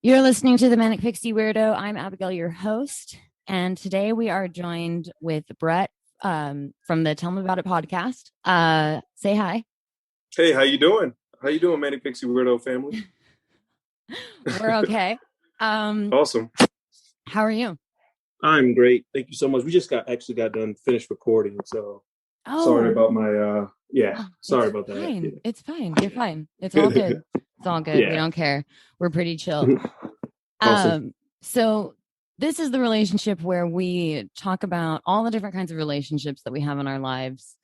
You're listening to the Manic Pixie Weirdo. I'm Abigail, your host, and today we are joined with Brett from the Talm Bout It Podcast. Say hi. Hey, how you doing? How you doing, Manic Pixie Weirdo family? We're okay. Awesome. How are you? I'm great. Thank you so much. We just got done finished recording, so sorry Oh, about my sorry it's about that. fine. It's fine. You're fine. It's all good. It's all good. We Yeah. don't care. We're pretty chill. Awesome. So this is the relationship where we talk about all the different kinds of relationships that we have in our lives.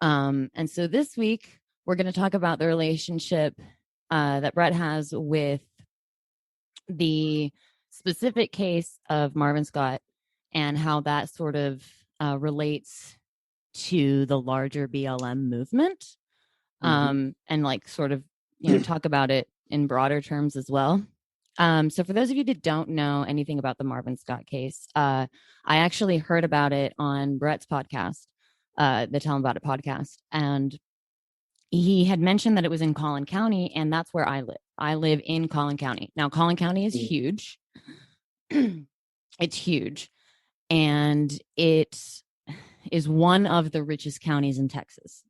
And so this week we're going to talk about the relationship that Brett has with the specific case of Marvin Scott and how that sort of relates to the larger BLM movement. And like sort of, talk about it in broader terms as well. So for those of you that don't know anything about the Marvin Scott case, I actually heard about it on Brett's podcast, the Talm Bout It Podcast. And he had mentioned that it was in Collin County, and that's where I live. I live in Collin County. Now, Collin County is huge. It's huge. And it is one of the richest counties in Texas.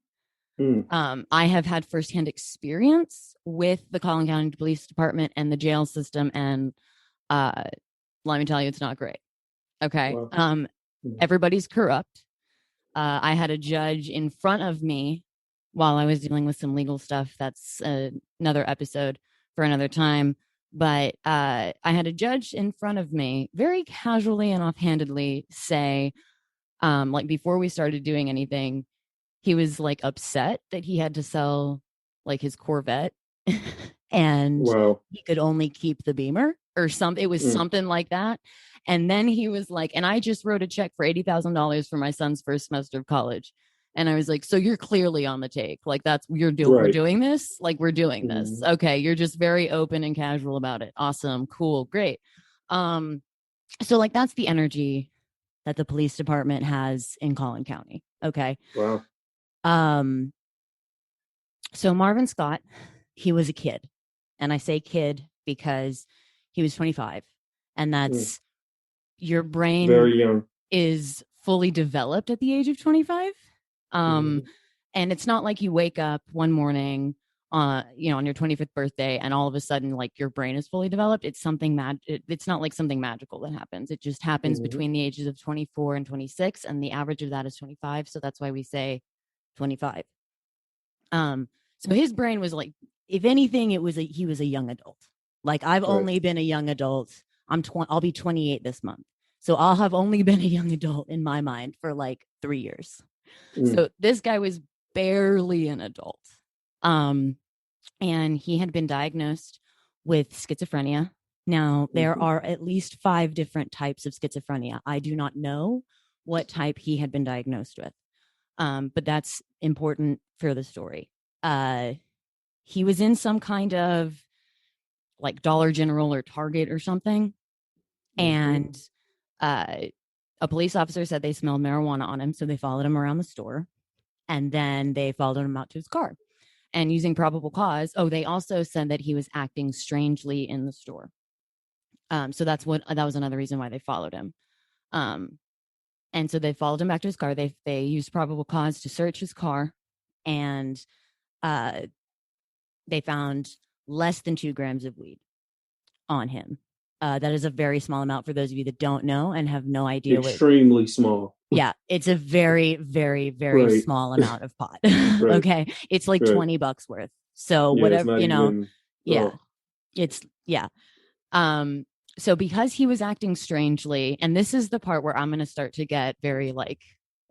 I have had firsthand experience with the Collin County Police Department and the jail system, and let me tell you, it's not great. Okay. Wow. Everybody's corrupt. I had a judge in front of me while I was dealing with some legal stuff. That's another episode for another time. But I had a judge in front of me very casually and offhandedly say, like before we started doing anything, he was like upset that he had to sell like his Corvette and Wow. he could only keep the Beamer or something. It was something like that. And then he was like, and I just wrote a check for $80,000 for my son's first semester of college. And I was like, so you're clearly on the take. Like we're doing this. Like we're doing this. Okay. You're just very open and casual about it. Awesome. Cool. Great. So like that's the energy that the police department has in Collin County. Okay. Wow. So Marvin Scott, he was a kid. And I say kid because he was 25. And that's your brain Very young. is fully developed at the age of 25. And it's not like you wake up one morning on your 25th birthday and all of a sudden like your brain is fully developed. It's something it's not like something magical that happens. It just happens between the ages of 24 and 26, and the average of that is 25. So that's why we say 25. So his brain was like, if anything, he was a young adult. Like I've only been a young adult. I'll be 28 this month. So I'll have only been a young adult in my mind for like 3 years. So this guy was barely an adult. And he had been diagnosed with schizophrenia. Now, there are at least 5 different types of schizophrenia. I do not know what type he had been diagnosed with. But that's important for the story. He was in some kind of like Dollar General or Target or something. And a police officer said they smelled marijuana on him. So they followed him around the store. And then they followed him out to his car. And using probable cause, they also said that he was acting strangely in the store. So that was another reason why they followed him. And so they followed him back to his car. They used probable cause to search his car, and they found less than 2 grams of weed on him. That is a very small amount for those of you that don't know and have no idea. Extremely small. Yeah, it's a very, very, very small amount of pot. Okay, it's like $20 worth. So whatever, So because he was acting strangely, and this is the part where I'm going to start to get very like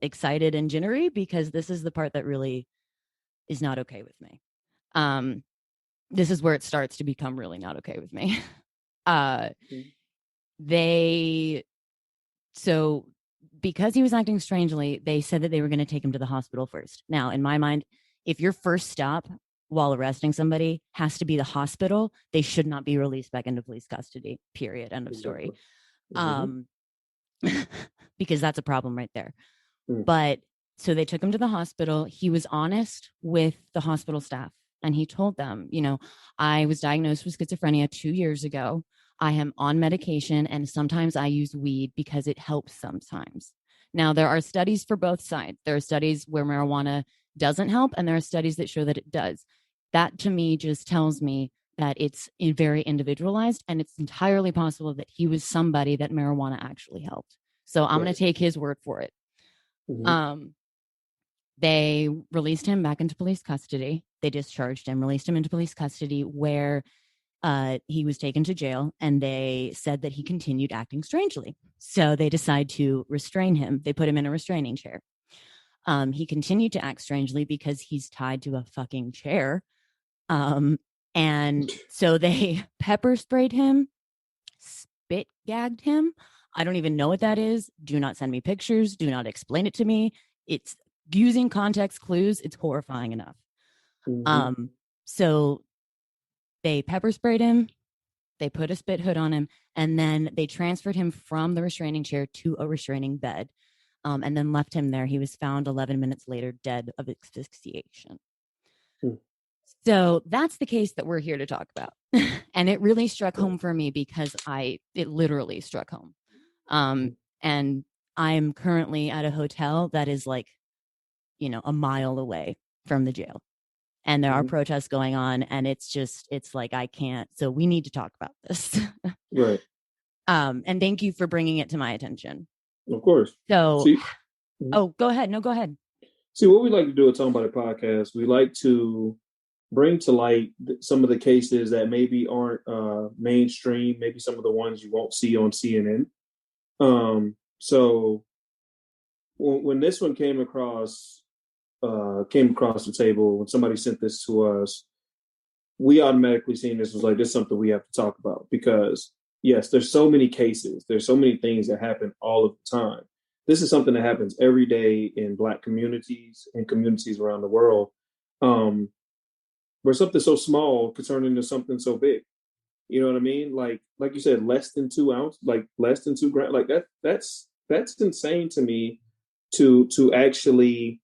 excited and jittery, because this is the part that really is not okay with me. This is where it starts to become really not okay with me. So because he was acting strangely, they said that they were going to take him to the hospital first. Now, in my mind, if your first stop while arresting somebody has to be the hospital, they should not be released back into police custody, period. End of story. Because that's a problem right there. But so they took him to the hospital. He was honest with the hospital staff. And he told them, I was diagnosed with schizophrenia 2 years ago. I am on medication, and sometimes I use weed because it helps sometimes. Now, there are studies for both sides. There are studies where marijuana doesn't help, and there are studies that show that it does. That to me just tells me that it's very individualized, and it's entirely possible that he was somebody that marijuana actually helped. So I'm going to take his word for it. They released him back into police custody. They discharged him, released him into police custody, where he was taken to jail, and they said that he continued acting strangely. So they decide to restrain him. They put him in a restraining chair. He continued to act strangely because he's tied to a fucking chair. And so they pepper sprayed him, spit gagged him. I don't even know what that is. Do not send me pictures. Do not explain it to me. It's using context clues. It's horrifying enough. So they pepper sprayed him. They put a spit hood on him, and then they transferred him from the restraining chair to a restraining bed, and then left him there. He was found 11 minutes later, dead of asphyxiation. So that's the case that we're here to talk about. And it really struck home for me because it literally struck home. And I'm currently at a hotel that is like, a mile away from the jail. And there are protests going on, and it's like, I can't. So we need to talk about this. Right. And thank you for bringing it to my attention. Of course. So, go ahead. No, go ahead. See, what we like to do at Talm Bout It Podcast, we like to bring to light some of the cases that maybe aren't mainstream, maybe some of the ones you won't see on CNN. So when this one came across the table, when somebody sent this to us, we automatically seen this was like, this is something we have to talk about, because yes, there's so many cases, there's so many things that happen all of the time. This is something that happens every day in Black communities and communities around the world, where something so small could turn into something so big. You know what I mean? Like you said, less than 2 ounces, like less than 2 grams, like that's insane to me to actually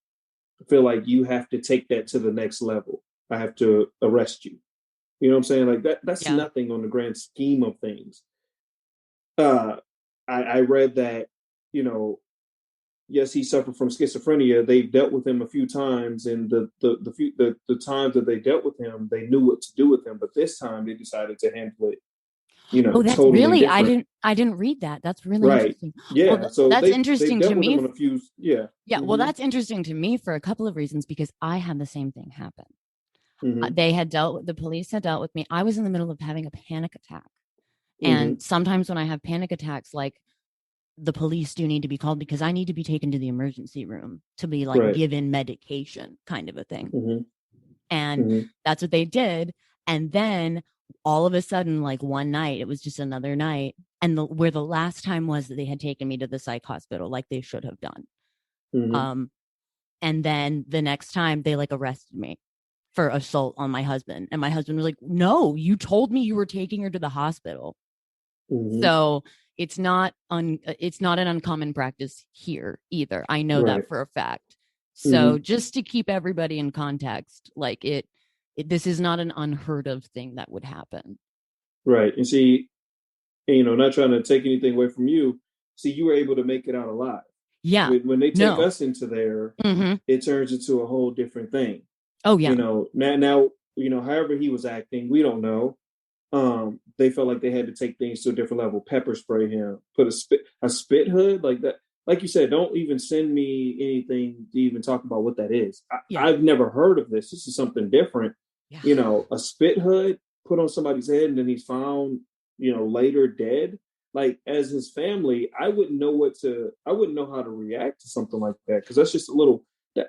feel like you have to take that to the next level. I have to arrest you. You know what I'm saying? Like that's nothing on the grand scheme of things. I read that, yes, he suffered from schizophrenia. They've dealt with him a few times, and the times that they dealt with him, they knew what to do with him. But this time, they decided to handle it. That's totally really different. I didn't read that. That's really interesting. Yeah, well, so that's interesting to me. Well, that's interesting to me for a couple of reasons, because I had the same thing happen. The police had dealt with me. I was in the middle of having a panic attack, and sometimes when I have panic attacks, like, the police do need to be called because I need to be taken to the emergency room to be given medication, kind of a thing. And that's what they did. And then all of a sudden, like one night, it was just another night. And where the last time was that they had taken me to the psych hospital, like they should have done. And then the next time they arrested me for assault on my husband. And my husband was like, no, you told me you were taking her to the hospital. So it's not an uncommon practice here either. I know that for a fact. So just to keep everybody in context, this is not an unheard of thing that would happen. Right. And see, not trying to take anything away from you. See, you were able to make it out alive. Yeah. When they take us into there, it turns into a whole different thing. Oh, yeah. Now, however he was acting, we don't know. They felt like they had to take things to a different level, pepper spray him, put a spit hood like that. Like you said, don't even send me anything to even talk about what that is. I've never heard of this. This is something different. Yeah. A spit hood put on somebody's head, and then he's found, later dead. Like, as his family, I wouldn't know how to react to something like that, because that's just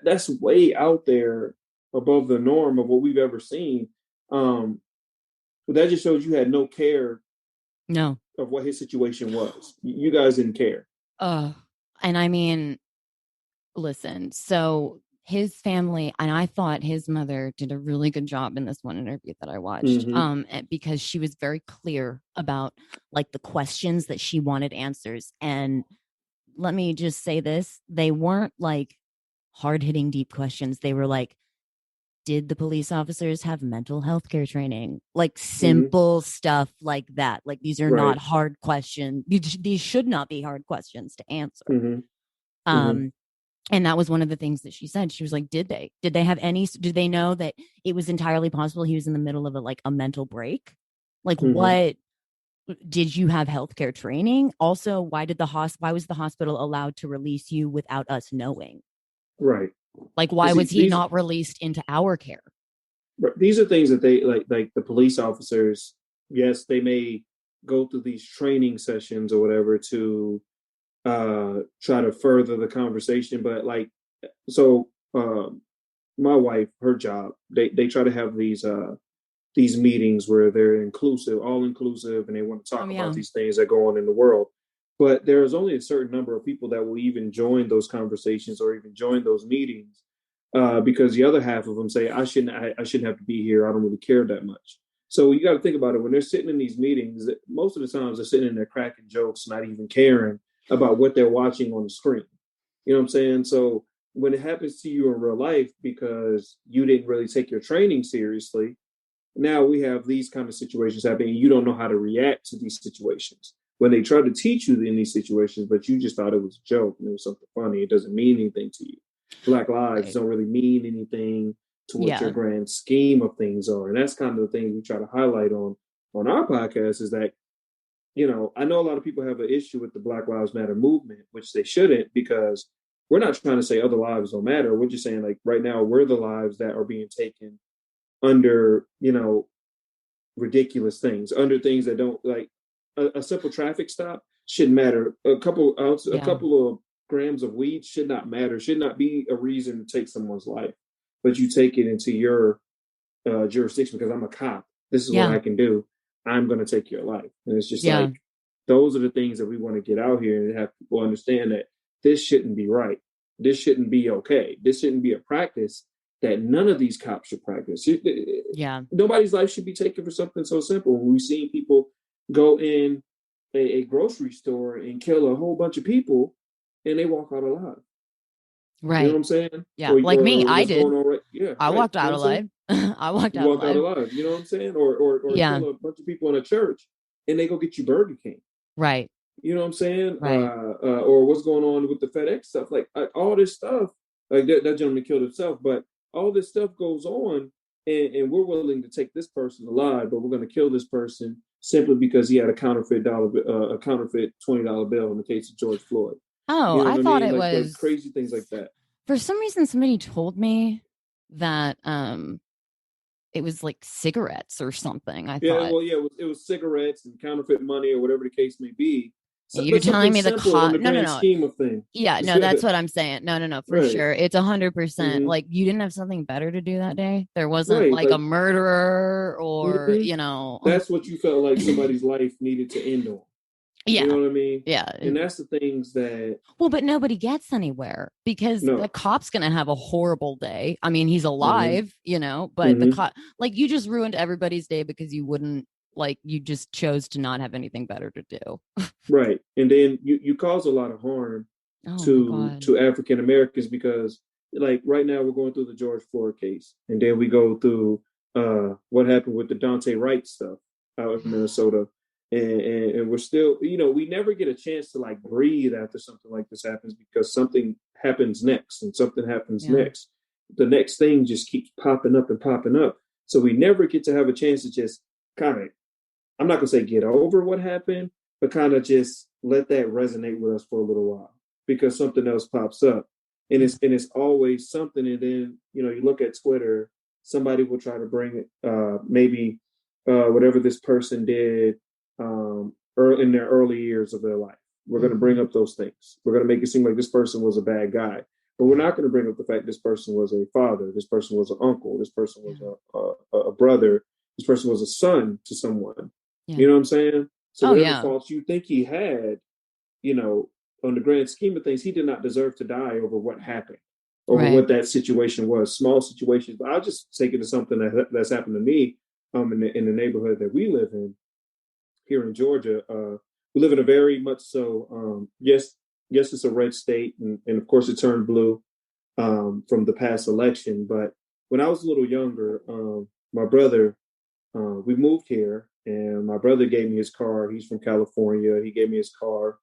that's way out there above the norm of what we've ever seen. But that just shows you had no care of what his situation was. You guys didn't care. And I mean, listen, so his family, and I thought his mother did a really good job in this one interview that I watched, because she was very clear about the questions that she wanted answers. And let me just say this, they weren't hard-hitting deep questions. They were did the police officers have mental health care training? Like Mm-hmm. simple stuff like that. Like these are Right. not hard questions. These should not be hard questions to answer. Mm-hmm. Mm-hmm. Um, and that was one of the things that she said. She was like, did they have any, did they know that it was entirely possible he was in the middle of a mental break? Like Mm-hmm. what, did you have healthcare training? Also, why was the hospital allowed to release you without us knowing? Right. Like, And why see, was he not released into our care? these are things that they like the police officers, yes, they may go through these training sessions or whatever to try to further the conversation. But like, so my wife, her job, they try to have these meetings where they're inclusive, all inclusive, and they want to talk about these things that go on in the world. But there's only a certain number of people that will even join those conversations or even join those meetings, because the other half of them say, I shouldn't have to be here. I don't really care that much. So you got to think about it when they're sitting in these meetings. Most of the times they're sitting in there cracking jokes, not even caring about what they're watching on the screen. You know what I'm saying? So when it happens to you in real life because you didn't really take your training seriously, now we have these kind of situations happening. You don't know how to react to these situations when they try to teach you in these situations, but you just thought it was a joke and it was something funny. It doesn't mean anything to you. Black lives don't really mean anything to what your grand scheme of things are. And that's kind of the thing we try to highlight on our podcast is that, you know, I know a lot of people have an issue with the Black Lives Matter movement, which they shouldn't, because we're not trying to say other lives don't matter. We're just saying, like, right now, we're the lives that are being taken under, you know, ridiculous things, under things that don't, like, a simple traffic stop shouldn't matter. A couple of grams of weed should not matter, should not be a reason to take someone's life. But you take it into your jurisdiction because I'm a cop. This is what I can do. I'm going to take your life. And it's just like, those are the things that we want to get out here and have people understand that this shouldn't be right. This shouldn't be okay. This shouldn't be a practice that none of these cops should practice. Nobody's life should be taken for something so simple. We've seen people go in a grocery store and kill a whole bunch of people and they walk out alive. Right. You know what I'm saying? Yeah. Like me, I did. I walked out alive. I walked out alive. You know what I'm saying? Or kill a bunch of people in a church and they go get you Burger King. Right. You know what I'm saying? Right. Or what's going on with the FedEx stuff? Like all this stuff, like that gentleman killed himself, but all this stuff goes on and we're willing to take this person alive, but we're going to kill this person simply because he had a counterfeit $20 bill in the case of George Floyd. Oh, you know I thought it like, was like crazy things like that. For some reason, somebody told me that it was like cigarettes or something. I thought. Well, it was cigarettes and counterfeit money or whatever the case may be. You're telling me the cop? No. Scheme of things. Yeah, no, that's what I'm saying. No, for sure. It's 100%. Like you didn't have something better to do that day. There wasn't like a murderer or you know. That's what you felt like somebody's life needed to end on. Yeah. You know what I mean? Yeah. And that's the things that. Well, but nobody gets anywhere because the cop's going to have a horrible day. I mean, he's alive, you know, but the cop, like, you just ruined everybody's day because you just chose to not have anything better to do. Right. And then you cause a lot of harm to African Americans because, like, right now we're going through the George Floyd case. And then we go through what happened with the Dante Wright stuff out in Minnesota. And we're still, you know, we never get a chance to like breathe after something like this happens because something happens next and something happens next. The next thing just keeps popping up and popping up. So we never get to have a chance to just kind of, I'm not going to say get over what happened, but kind of just let that resonate with us for a little while because something else pops up. And it's always something. And then, you know, you look at Twitter, somebody will try to bring maybe whatever this person did in their early years of their life. We're going to bring up those things. We're going to make it seem like this person was a bad guy, but we're not going to bring up the fact this person was a father, this person was an uncle, this person was a brother, this person was a son to someone. You know what I'm saying? So whatever faults you think he had, you know, on the grand scheme of things, he did not deserve to die over what happened, over what that situation was. Small situations, but I'll just take it to something that's happened to me in the neighborhood that we live in. Here in Georgia, we live in a very much so, yes, it's a red state, and of course it turned blue from the past election, but when I was a little younger, my brother, we moved here, and my brother gave me his car. He's from California. He gave me his car,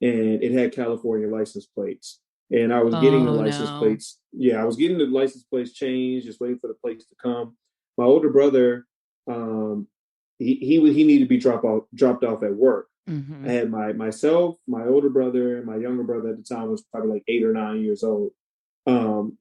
and it had California license plates. And I was getting the Oh license no. plates. Yeah, I was getting the license plates changed, just waiting for the plates to come. My older brother, um, he needed to be dropped off at work. I Mm-hmm. had myself, my older brother, and my younger brother at the time was probably like 8 or 9 years old.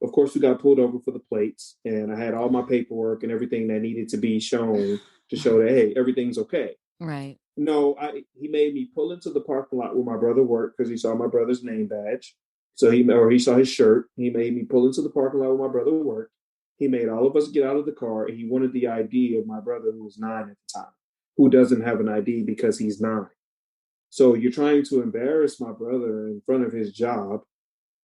Of course, we got pulled over for the plates, and I had all my paperwork and everything that needed to be shown to show that hey, everything's okay. Right. No, he made me pull into the parking lot where my brother worked because he saw my brother's name badge. So he saw his shirt. He made me pull into the parking lot where my brother worked. He made all of us get out of the car, and he wanted the ID of my brother who was 9 at the time, who doesn't have an ID because he's 9. So you're trying to embarrass my brother in front of his job.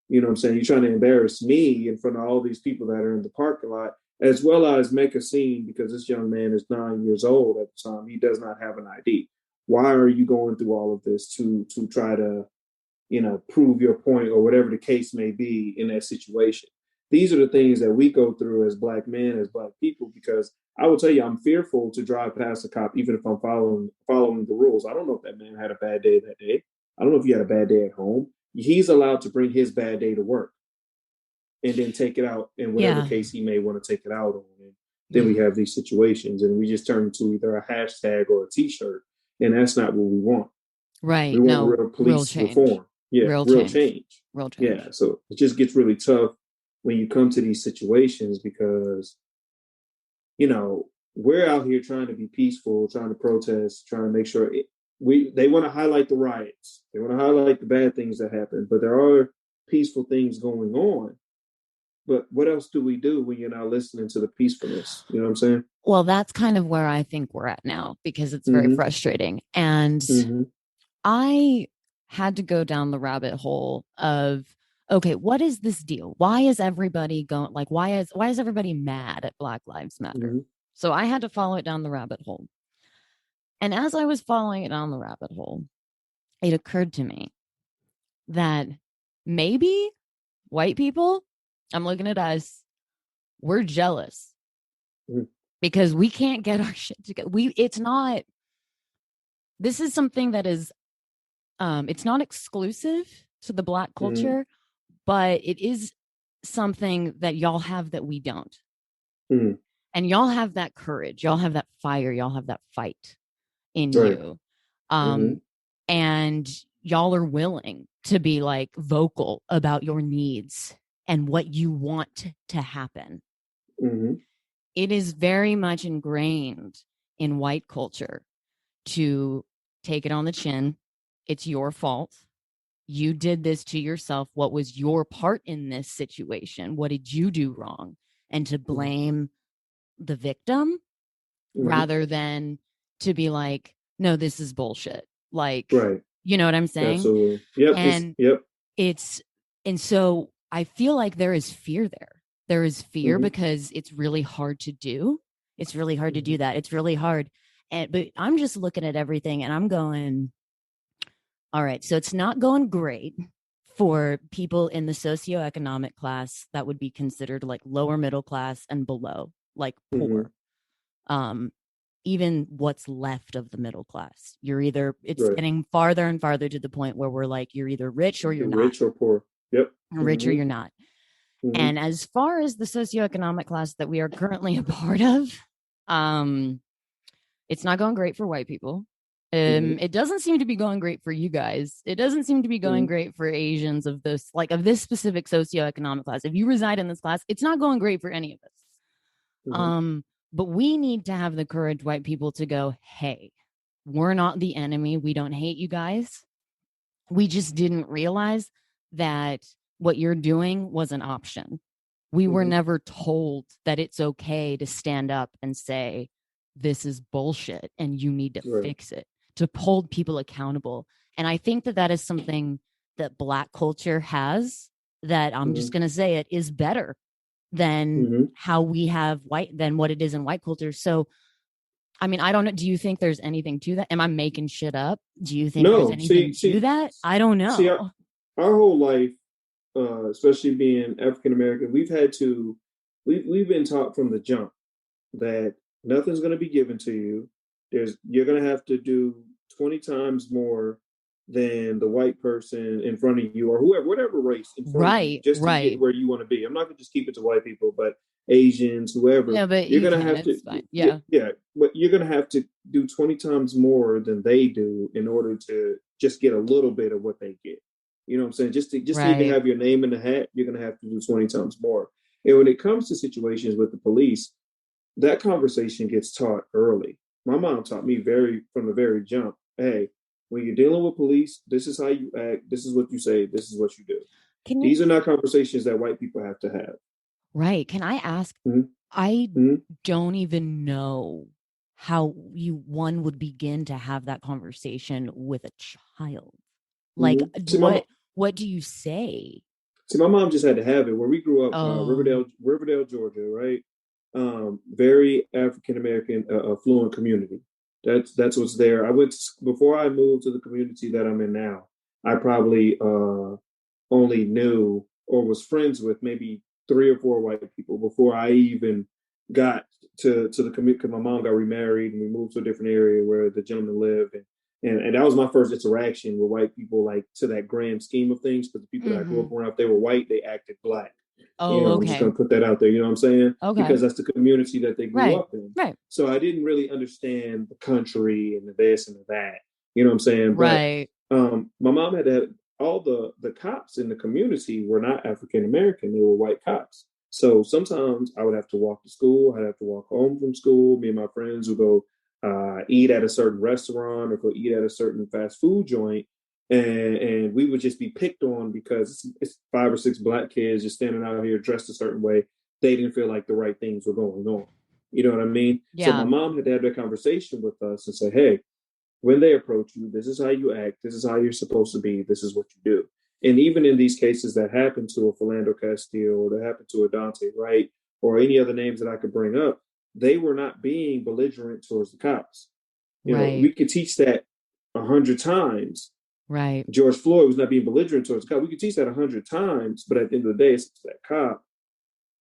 You know what I'm saying? You're trying to embarrass me in front of all these people that are in the parking lot, as well as make a scene because this young man is 9 years old at the time. He does not have an ID. Why are you going through all of this to try to, prove your point or whatever the case may be in that situation? These are the things that we go through as Black men, as Black people, because I will tell you, I'm fearful to drive past a cop, even if I'm following the rules. I don't know if that man had a bad day that day. I don't know if he had a bad day at home. He's allowed to bring his bad day to work and then take it out in whatever Yeah. case he may want to take it out on. And then we have these situations, and we just turn into either a hashtag or a T-shirt, and that's not what we want. Right. We want No, real real police change. reform. Yeah, Real real change. change. Real change. Yeah, so it just gets really tough when you come to these situations because, we're out here trying to be peaceful, trying to protest, trying to make sure they want to highlight the riots. They want to highlight the bad things that happen, but there are peaceful things going on. But what else do we do when you're not listening to the peacefulness? You know what I'm saying? Well, that's kind of where I think we're at now because it's very Mm-hmm. frustrating. And Mm-hmm. I had to go down the rabbit hole of, okay, what is this deal? Why is everybody going like why is everybody mad at Black Lives Matter? Mm-hmm. So I had to follow it down the rabbit hole. And as I was following it down the rabbit hole, it occurred to me that maybe white people, I'm looking at us, we're jealous Mm-hmm. because we can't get our shit together. This is something that is it's not exclusive to the Black Mm-hmm. culture, but it is something that y'all have that we don't. Mm-hmm. And y'all have that courage, y'all have that fire, y'all have that fight in Right. you. Mm-hmm. And y'all are willing to be like vocal about your needs and what you want to happen. Mm-hmm. It is very much ingrained in white culture to take it on the chin. It's your fault. You did this to yourself. What was your part in this situation? What did you do wrong? And to blame the victim Mm-hmm. rather than to be like, no, this is bullshit. Like, Right. you know what I'm saying? Absolutely. Yep. And and so I feel like there is fear there. There is fear Mm-hmm. because it's really hard to do. It's really hard to do that. It's really hard. But I'm just looking at everything and I'm going, all right, so it's not going great for people in the socioeconomic class that would be considered like lower middle class and below, like Mm-hmm. poor. Um, even what's left of the middle class. It's Right. getting farther and farther to the point where we're like, you're either rich or you're You're not. rich or poor. Yep. Rich or Mm-hmm. you're not. Mm-hmm. And as far as the socioeconomic class that we are currently a part of, it's not going great for white people. Mm-hmm. It doesn't seem to be going great for you guys. It doesn't seem to be going Mm-hmm. great for Asians of this specific socioeconomic class. If you reside in this class, it's not going great for any of us. Mm-hmm. But we need to have the courage, white people, to go, hey, we're not the enemy. We don't hate you guys. We just didn't realize that what you're doing was an option. We were Mm-hmm. never told that it's okay to stand up and say, this is bullshit and you need to Right. fix it, to hold people accountable. And I think that is something that Black culture has that I'm just Mm-hmm. going to say it is better than Mm-hmm. how we have than what it is in white culture. So, I mean, I don't know. Do you think there's anything to that? Am I making shit up? Do you think there's No, anything to that? I don't see, know. our whole life, especially being African American, we've had to we've been taught from the jump that nothing's going to be given to you. You're going to have to do 20 times more than the white person in front of you, or whoever, whatever race in front of you, just to get where you want to be. I'm not going to just keep it to white people, but Asians, whoever. Yeah, but you're you going to can. have It's to, fine. Yeah. but you're going to have to do 20 times more than they do in order to just get a little bit of what they get. You know what I'm saying? Just to even have your name in the hat, you're going to have to do 20 times more. And when it comes to situations with the police, that conversation gets taught early. My mom taught me from the very jump. Hey, when you're dealing with police, this is how you act. This is what you say. This is what you do. These are not conversations that white people have to have. Right. Can I ask? Mm-hmm. I don't even know how one would begin to have that conversation with a child. Like, what do you say? See, my mom just had to have it. Where we grew up, Riverdale, Georgia, right? Very African American, affluent community. That's what's there. Before I moved to the community that I'm in now. I probably only knew or was friends with maybe 3 or 4 white people before I even got to the community. Because my mom got remarried and we moved to a different area where the gentleman lived, and that was my first interaction with white people, like to that grand scheme of things. Because the people that I grew up around, if they were white, they acted black. I'm just gonna put that out there. You know what I'm saying? Okay. Because that's the community that they grew up in. Right. So I didn't really understand the country and the this and the that. You know what I'm saying? Right. But my mom had to have all the cops in the community were not African American. They were white cops. So sometimes I would have to walk to school. I'd have to walk home from school. Me and my friends would go eat at a certain restaurant or go eat at a certain fast food joint. And we would just be picked on because it's 5 or 6 black kids just standing out here dressed a certain way. They didn't feel like the right things were going on. You know what I mean? Yeah. So my mom had to have that conversation with us and say, hey, when they approach you, this is how you act. This is how you're supposed to be. This is what you do. And even in these cases that happened to a Philando Castile or that happened to a Dante Wright or any other names that I could bring up, they were not being belligerent towards the cops. You know, we could teach that 100 times. Right. George Floyd was not being belligerent towards the cop. We could teach that 100 times, but at the end of the day, it's that cop.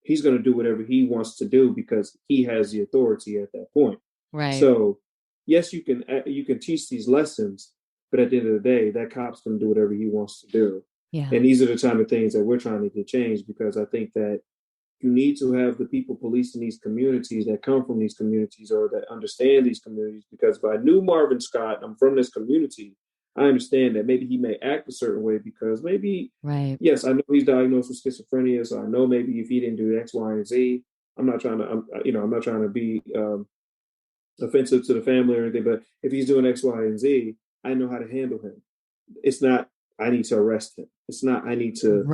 He's going to do whatever he wants to do because he has the authority at that point. Right. So, yes, you can teach these lessons, but at the end of the day, that cop's going to do whatever he wants to do. Yeah. And these are the kind of things that we're trying to get changed, because I think that you need to have the people policing these communities that come from these communities or that understand these communities. Because if I knew Marvin Scott, I'm from this community, I understand that maybe he may act a certain way because maybe, yes, I know he's diagnosed with schizophrenia, so I know maybe if he didn't do X, Y, and Z, I'm not trying to be offensive to the family or anything, but if he's doing X, Y, and Z, I know how to handle him. It's not I need to arrest him. It's not I need to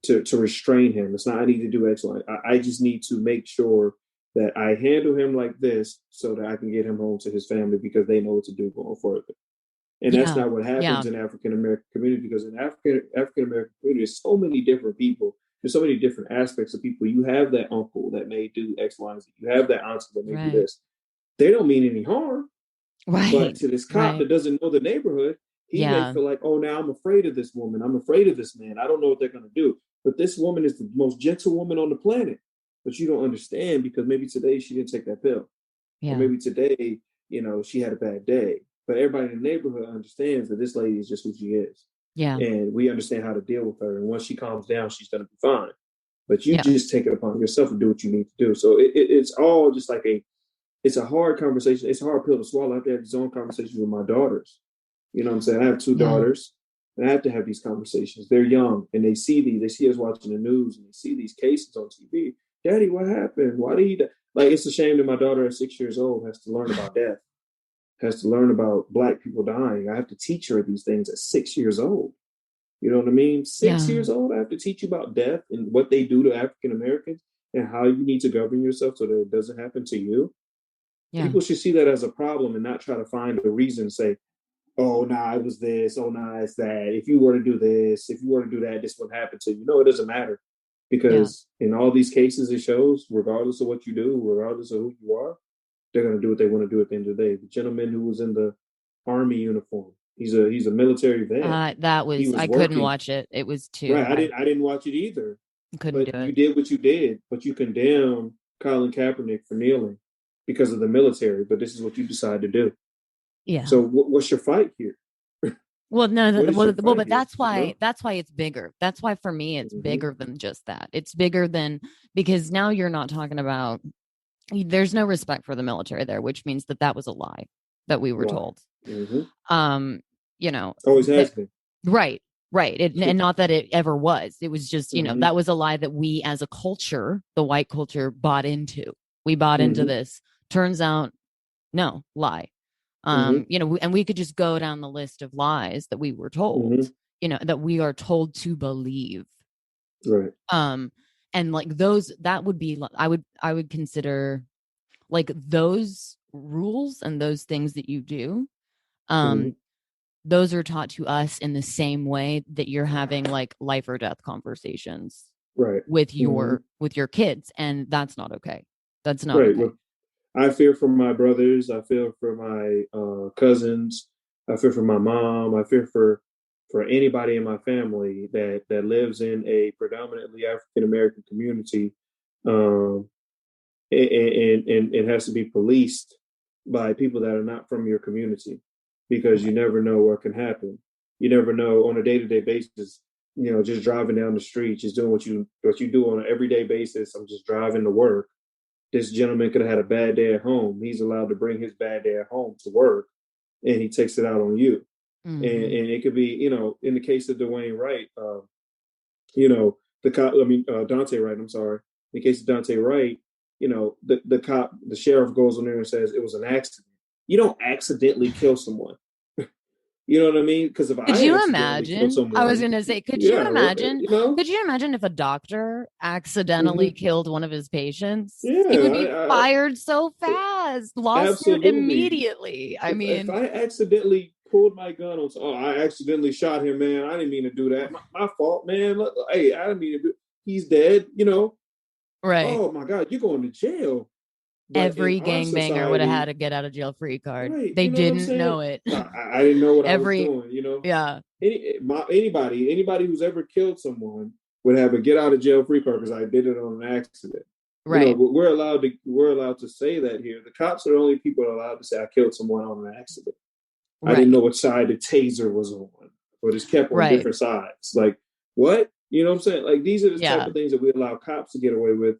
to restrain him. It's not I need to do X, Y. I just need to make sure that I handle him like this so that I can get him home to his family because they know what to do going forward. And that's not what happens in African American community, because in African American community, there's so many different people. There's so many different aspects of people. You have that uncle that may do X, Y, and Z. You have that auntie that may do this. They don't mean any harm. But to this cop that doesn't know the neighborhood, he may feel like, oh, now I'm afraid of this woman. I'm afraid of this man. I don't know what they're going to do. But this woman is the most gentle woman on the planet. But you don't understand because maybe today she didn't take that pill. Yeah. Or maybe today, she had a bad day. But everybody in the neighborhood understands that this lady is just who she is. Yeah. And we understand how to deal with her. And once she calms down, she's going to be fine. But you just take it upon yourself to do what you need to do. So it's all just like it's a hard conversation. It's a hard pill to swallow. I have to have these own conversations with my daughters. You know what I'm saying? I have 2 daughters, and I have to have these conversations. They're young, and they see us watching the news, and they see these cases on TV. Daddy, what happened? Why did he die? Like, it's a shame that my daughter at 6 years old has to learn about death, has to learn about Black people dying. I have to teach her these things at 6 years old. You know what I mean? 6 years old, I have to teach you about death and what they do to African Americans and how you need to govern yourself so that it doesn't happen to you. Yeah. People should see that as a problem and not try to find a reason to say, oh, nah, it was this. Oh, nah, it's that. If you were to do this, if you were to do that, this would happen to you. No, it doesn't matter. Because in all these cases, it shows, regardless of what you do, regardless of who you are, they're going to do what they want to do at the end of the day. The gentleman who was in the Army uniform, he's a military vet. I couldn't watch it. It was too. Right. I didn't watch it either. Couldn't But do you it. did what you did, but you condemn Colin Kaepernick for kneeling because of the military. But this is what you decide to do. Yeah. So what's your fight here? Well, no, but Here? that's why it's bigger. That's why for me it's Mm-hmm. bigger than just that. It's bigger than, because now you're not talking about, there's no respect for the military there, which means that was a lie that we were told. Mm-hmm. You know, Always has been. Right. And not that it ever was. It was just, Mm-hmm. that was a lie that we as a culture, the white culture, bought into. We bought into this. Turns out, no, lie. And we could just go down the list of lies that we were told, that we are told to believe. Right. And like those, that would be, I would consider like those rules and those things that you do. Those are taught to us in the same way that you're having like life or death conversations with your kids. And that's not okay. That's not okay. Well, I fear for my brothers. I fear for my cousins. I fear for my mom. I fear for anybody in my family that lives in a predominantly African American community, and it has to be policed by people that are not from your community, because you never know what can happen. You never know on a day-to-day basis. Just driving down the street, just doing what you do on an everyday basis. I'm just driving to work. This gentleman could have had a bad day at home. He's allowed to bring his bad day at home to work, and he takes it out on you. And it could be, in the case of Dwayne Wright, Dante Wright. I'm sorry. In the case of Dante Wright, the sheriff goes on there and says it was an accident. You don't accidentally kill someone. You know what I mean? Because if could you imagine? Someone, I was going to say, could you imagine? Could you imagine if a doctor accidentally killed one of his patients? Yeah, he would be fired so fast, lawsuit immediately. If I accidentally pulled my gun on, I accidentally shot him, man. I didn't mean to do that. My fault, man. Hey, I didn't mean to do. He's dead. Right. Oh my God, you're going to jail. But every gangbanger would have had a get out of jail free card. Right, they didn't know it. I didn't know what I was doing. Yeah. Anybody who's ever killed someone would have a get out of jail free card because I did it on an accident. Right. We're allowed to say that here. The cops are the only people that are allowed to say I killed someone on an accident. Right. I didn't know what side the taser was on, but it's kept on different sides. Like what? You know what I'm saying? Like these are the type of things that we allow cops to get away with,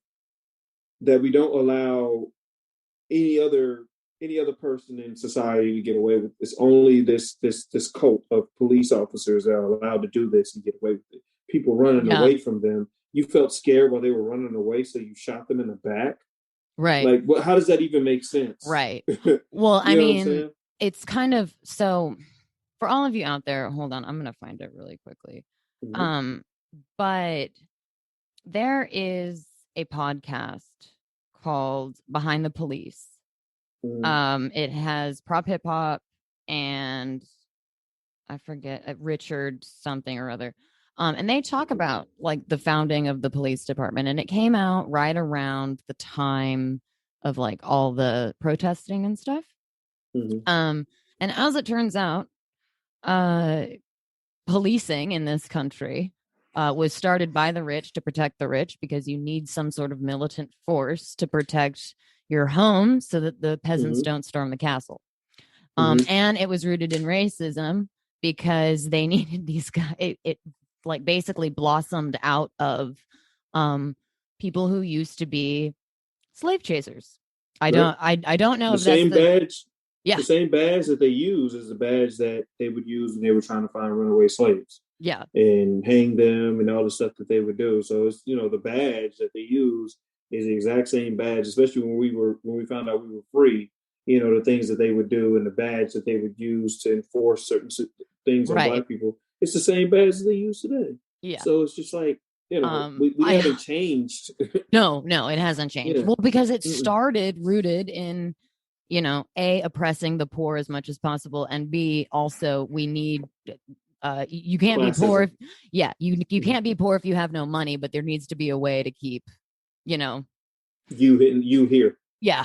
that we don't allow any other person in society to get away with. It's only this cult of police officers that are allowed to do this and get away with it. People running away from them. You felt scared while they were running away, so you shot them in the back. Right. Like, how does that even make sense? Right. Well, I mean, it's kind of, so for all of you out there, hold on, I'm going to find it really quickly. But there is a podcast called Behind the Police. It has Prop Hip Hop and I forget, Richard something or other. And they talk about like the founding of the police department, and it came out right around the time of like all the protesting and stuff. And as it turns out, policing in this country was started by the rich to protect the rich, because you need some sort of militant force to protect your home so that the peasants don't storm the castle. And it was rooted in racism, because they needed these guys. It like basically blossomed out of people who used to be slave chasers. I don't know if that's the badge. Yeah. The same badge that they use is the badge that they would use when they were trying to find runaway slaves. Yeah. And hang them and all the stuff that they would do. So it's, the badge that they use is the exact same badge, especially when we found out we were free, the things that they would do and the badge that they would use to enforce certain things on Black people. It's the same badge that they use today. Yeah. So it's just like, we haven't changed. No, it hasn't changed. Yeah. Well, because it started rooted in, A, oppressing the poor as much as possible, and B, also we need you can't be poor. You can't be poor if you have no money, but there needs to be a way to keep, you here. Yeah.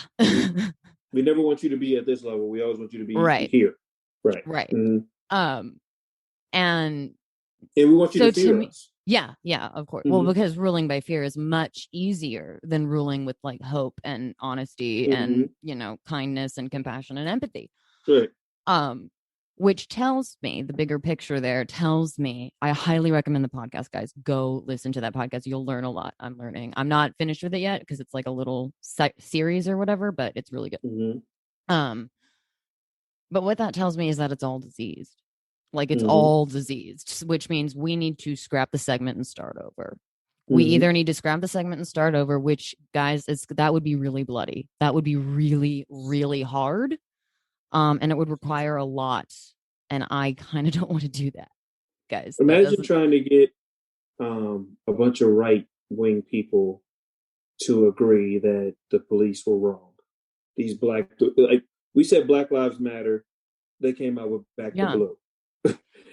We never want you to be at this level. We always want you to be here. Right. And we want you to fear us. Yeah, of course. Well, because ruling by fear is much easier than ruling with like hope and honesty and, kindness and compassion and empathy. Right. Which tells me the bigger picture there tells me I highly recommend the podcast, guys. Go listen to that podcast. You'll learn a lot. I'm learning. I'm not finished with it yet because it's like a little series or whatever, but it's really good. But what that tells me is that it's all diseased. Like it's all diseased, which means we need to scrap the segment and start over. We either need to scrap the segment and start over, which, guys, that would be really bloody. That would be really, really hard. And it would require a lot. And I kind of don't want to do that, guys. Imagine trying to get a bunch of right-wing people to agree that the police were wrong. These like we said, Black Lives Matter. They came out with Back to Blue.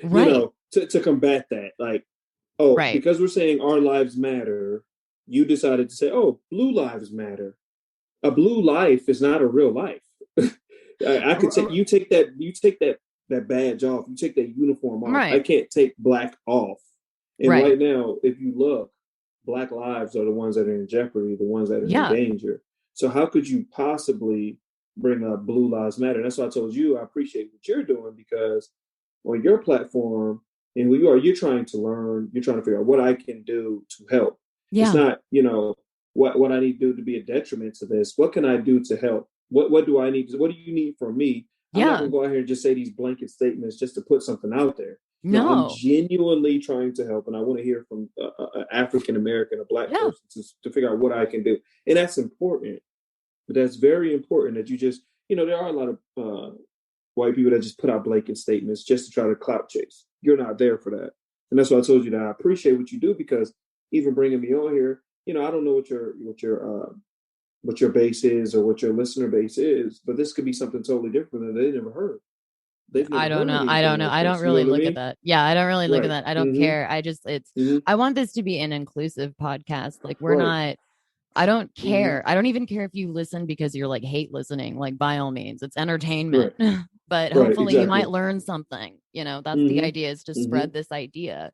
Right. To combat that. Like, because we're saying our lives matter, you decided to say, blue lives matter. A blue life is not a real life. I could take you take that badge off, you take that uniform off. I can't take black off. And right now, if you look, Black lives are the ones that are in jeopardy, the ones that are in danger. So how could you possibly bring up Blue Lives Matter? And that's why I told you I appreciate what you're doing, because on your platform and who you are, you're trying to learn, you're trying to figure out what I can do to help. It's not, what I need to do to be a detriment to this. What can I do to help? What do I need? What do you need from me? I'm not going to go out here and just say these blanket statements just to put something out there. No, I'm genuinely trying to help, and I want to hear from an African American, a Black person, to figure out what I can do. And that's important. But that's very important that you just, there are a lot of white people that just put out blanket statements just to try to clout chase. You're not there for that. And that's why I told you that I appreciate what you do, because even bringing me on here, I don't know what your base is or what your listener base is, but this could be something totally different that they never heard. I don't know. I don't really look at that. Yeah, I don't really look at that. I don't care. I just, I want this to be an inclusive podcast. Like we're not, I don't care. I don't even care if you listen because you're like hate listening, like by all means, it's entertainment, but hopefully you might learn something. That's the idea, is to spread this idea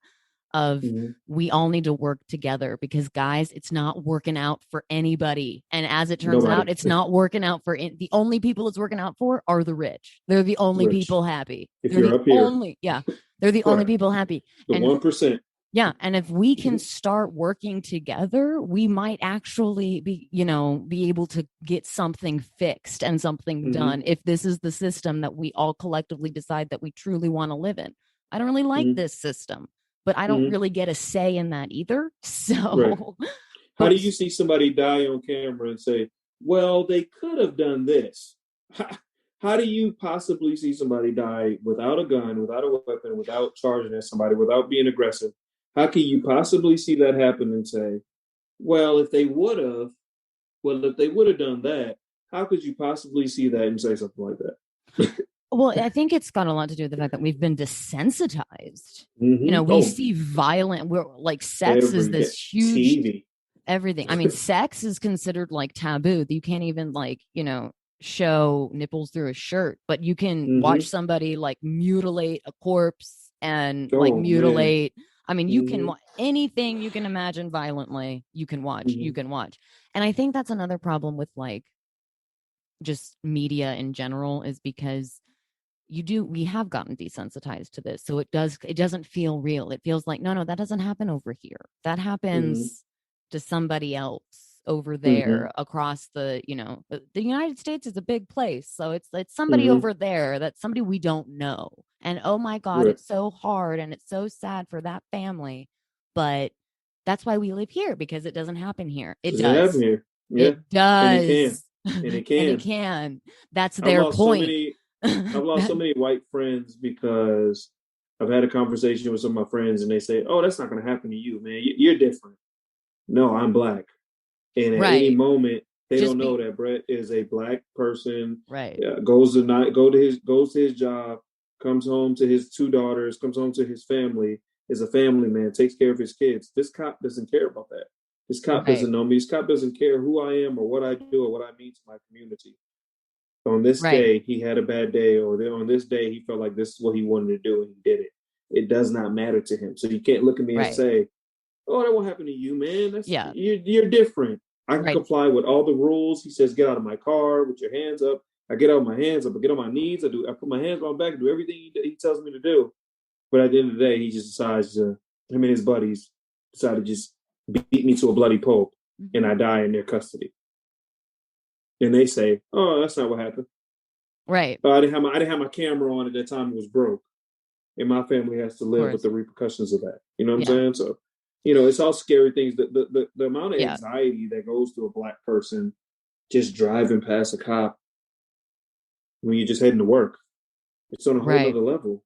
of we all need to work together, because guys, it's not working out for anybody. And as it turns out, it's not working out for the only people it's working out for are the rich. They're the only people happy. They're the only people happy. The 1%. Yeah. And if we can start working together, we might actually be able to get something fixed and something done, if this is the system that we all collectively decide that we truly want to live in. I don't really like this system, but I don't really get a say in that either. So how do you see somebody die on camera and say, well, they could have done this? How do you possibly see somebody die without a gun, without a weapon, without charging at somebody, without being aggressive? How can you possibly see that happen and say, well, if they would have done that, how could you possibly see that and say something like that? Well, I think it's got a lot to do with the fact that we've been desensitized. We see violent, we're like, sex is this huge TV. Everything. I mean, sex is considered like taboo. You can't even show nipples through a shirt, but you can watch somebody like mutilate a corpse and mutilate. Man. I mean, you can anything you can imagine violently, you can watch. And I think that's another problem with like just media in general, is because we have gotten desensitized to this. So it doesn't feel real. It feels like, no, that doesn't happen over here. That happens to somebody else over there across the United States is a big place. So it's somebody over there, that's somebody we don't know. And oh my God, it's so hard and it's so sad for that family. But that's why we live here, because it doesn't happen here. It does. Happen here. Yeah. It does. And it can. And it can. That's their point. I've lost so many white friends because I've had a conversation with some of my friends and they say, oh, that's not going to happen to you, man. You're different. No, I'm Black. And at any moment, they don't know that Brett is a Black person. Right. Goes to his job, comes home to his 2 daughters, comes home to his family, is a family man, takes care of his kids. This cop doesn't care about that. This cop doesn't know me. This cop doesn't care who I am or what I do or what I mean to my community. On this day, he had a bad day, or on this day, he felt like this is what he wanted to do and he did it. It does not matter to him. So you can't look at me and say, Oh, that won't happen to you, man. Yeah. You're different. I can Right. comply with all the rules. He says, get out of my car with your hands up. I get out with my hands up. I get on my knees. I put my hands on my back. I do everything he tells me to do. But at the end of the day, he just decides to. Him and his buddies decide to just beat me to a bloody pulp, and I die in their custody. And they say, "Oh, that's not what happened." Right. I didn't have my camera on at that time. It was broke, and my family has to live with the repercussions of that. You know what I'm saying? So, it's all scary things. The amount of anxiety that goes to a Black person just driving past a cop when you're just heading to work, it's on a whole other level.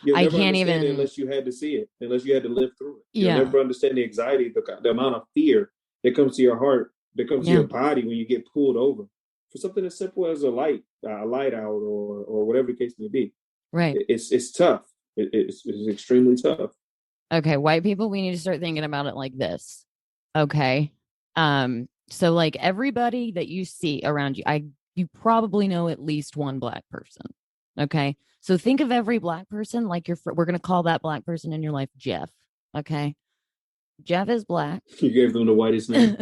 You'll never understand it unless you had to see it, unless you had to live through it. You'll never understand the anxiety, the amount of fear that comes to your heart, that comes to your body when you get pulled over for something as simple as a light out, or whatever the case may be. Right. It's tough. It's extremely tough. Okay, white people, we need to start thinking about it like this. Okay. So like everybody that you see around you, you probably know at least one Black person. Okay. So think of every Black person like we're going to call that Black person in your life Jeff. Okay. Jeff is Black. You gave them the whitest name.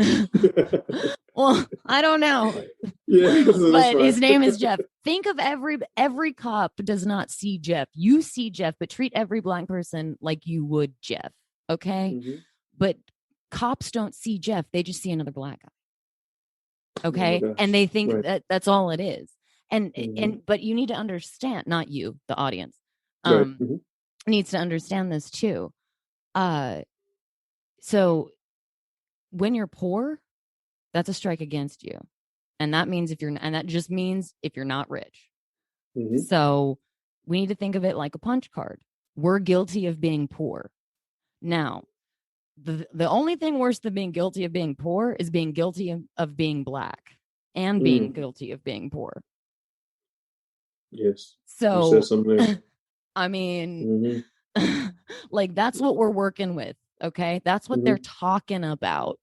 Well, I don't know. Yeah, but his name is Jeff. Think of every cop does not see Jeff. You see Jeff, but treat every Black person like you would Jeff. Okay. Mm-hmm. But cops don't see Jeff. They just see another Black guy. Okay. Oh, and they think that that's all it is. And but you need to understand, not you, the audience, needs to understand this too. So when you're poor, that's a strike against you. And that means that just means if you're not rich. Mm-hmm. So we need to think of it like a punch card. We're guilty of being poor. Now, the only thing worse than being guilty of being poor is being guilty of being Black and being guilty of being poor. Yes. So, I mean, like that's what we're working with. Okay. That's what they're talking about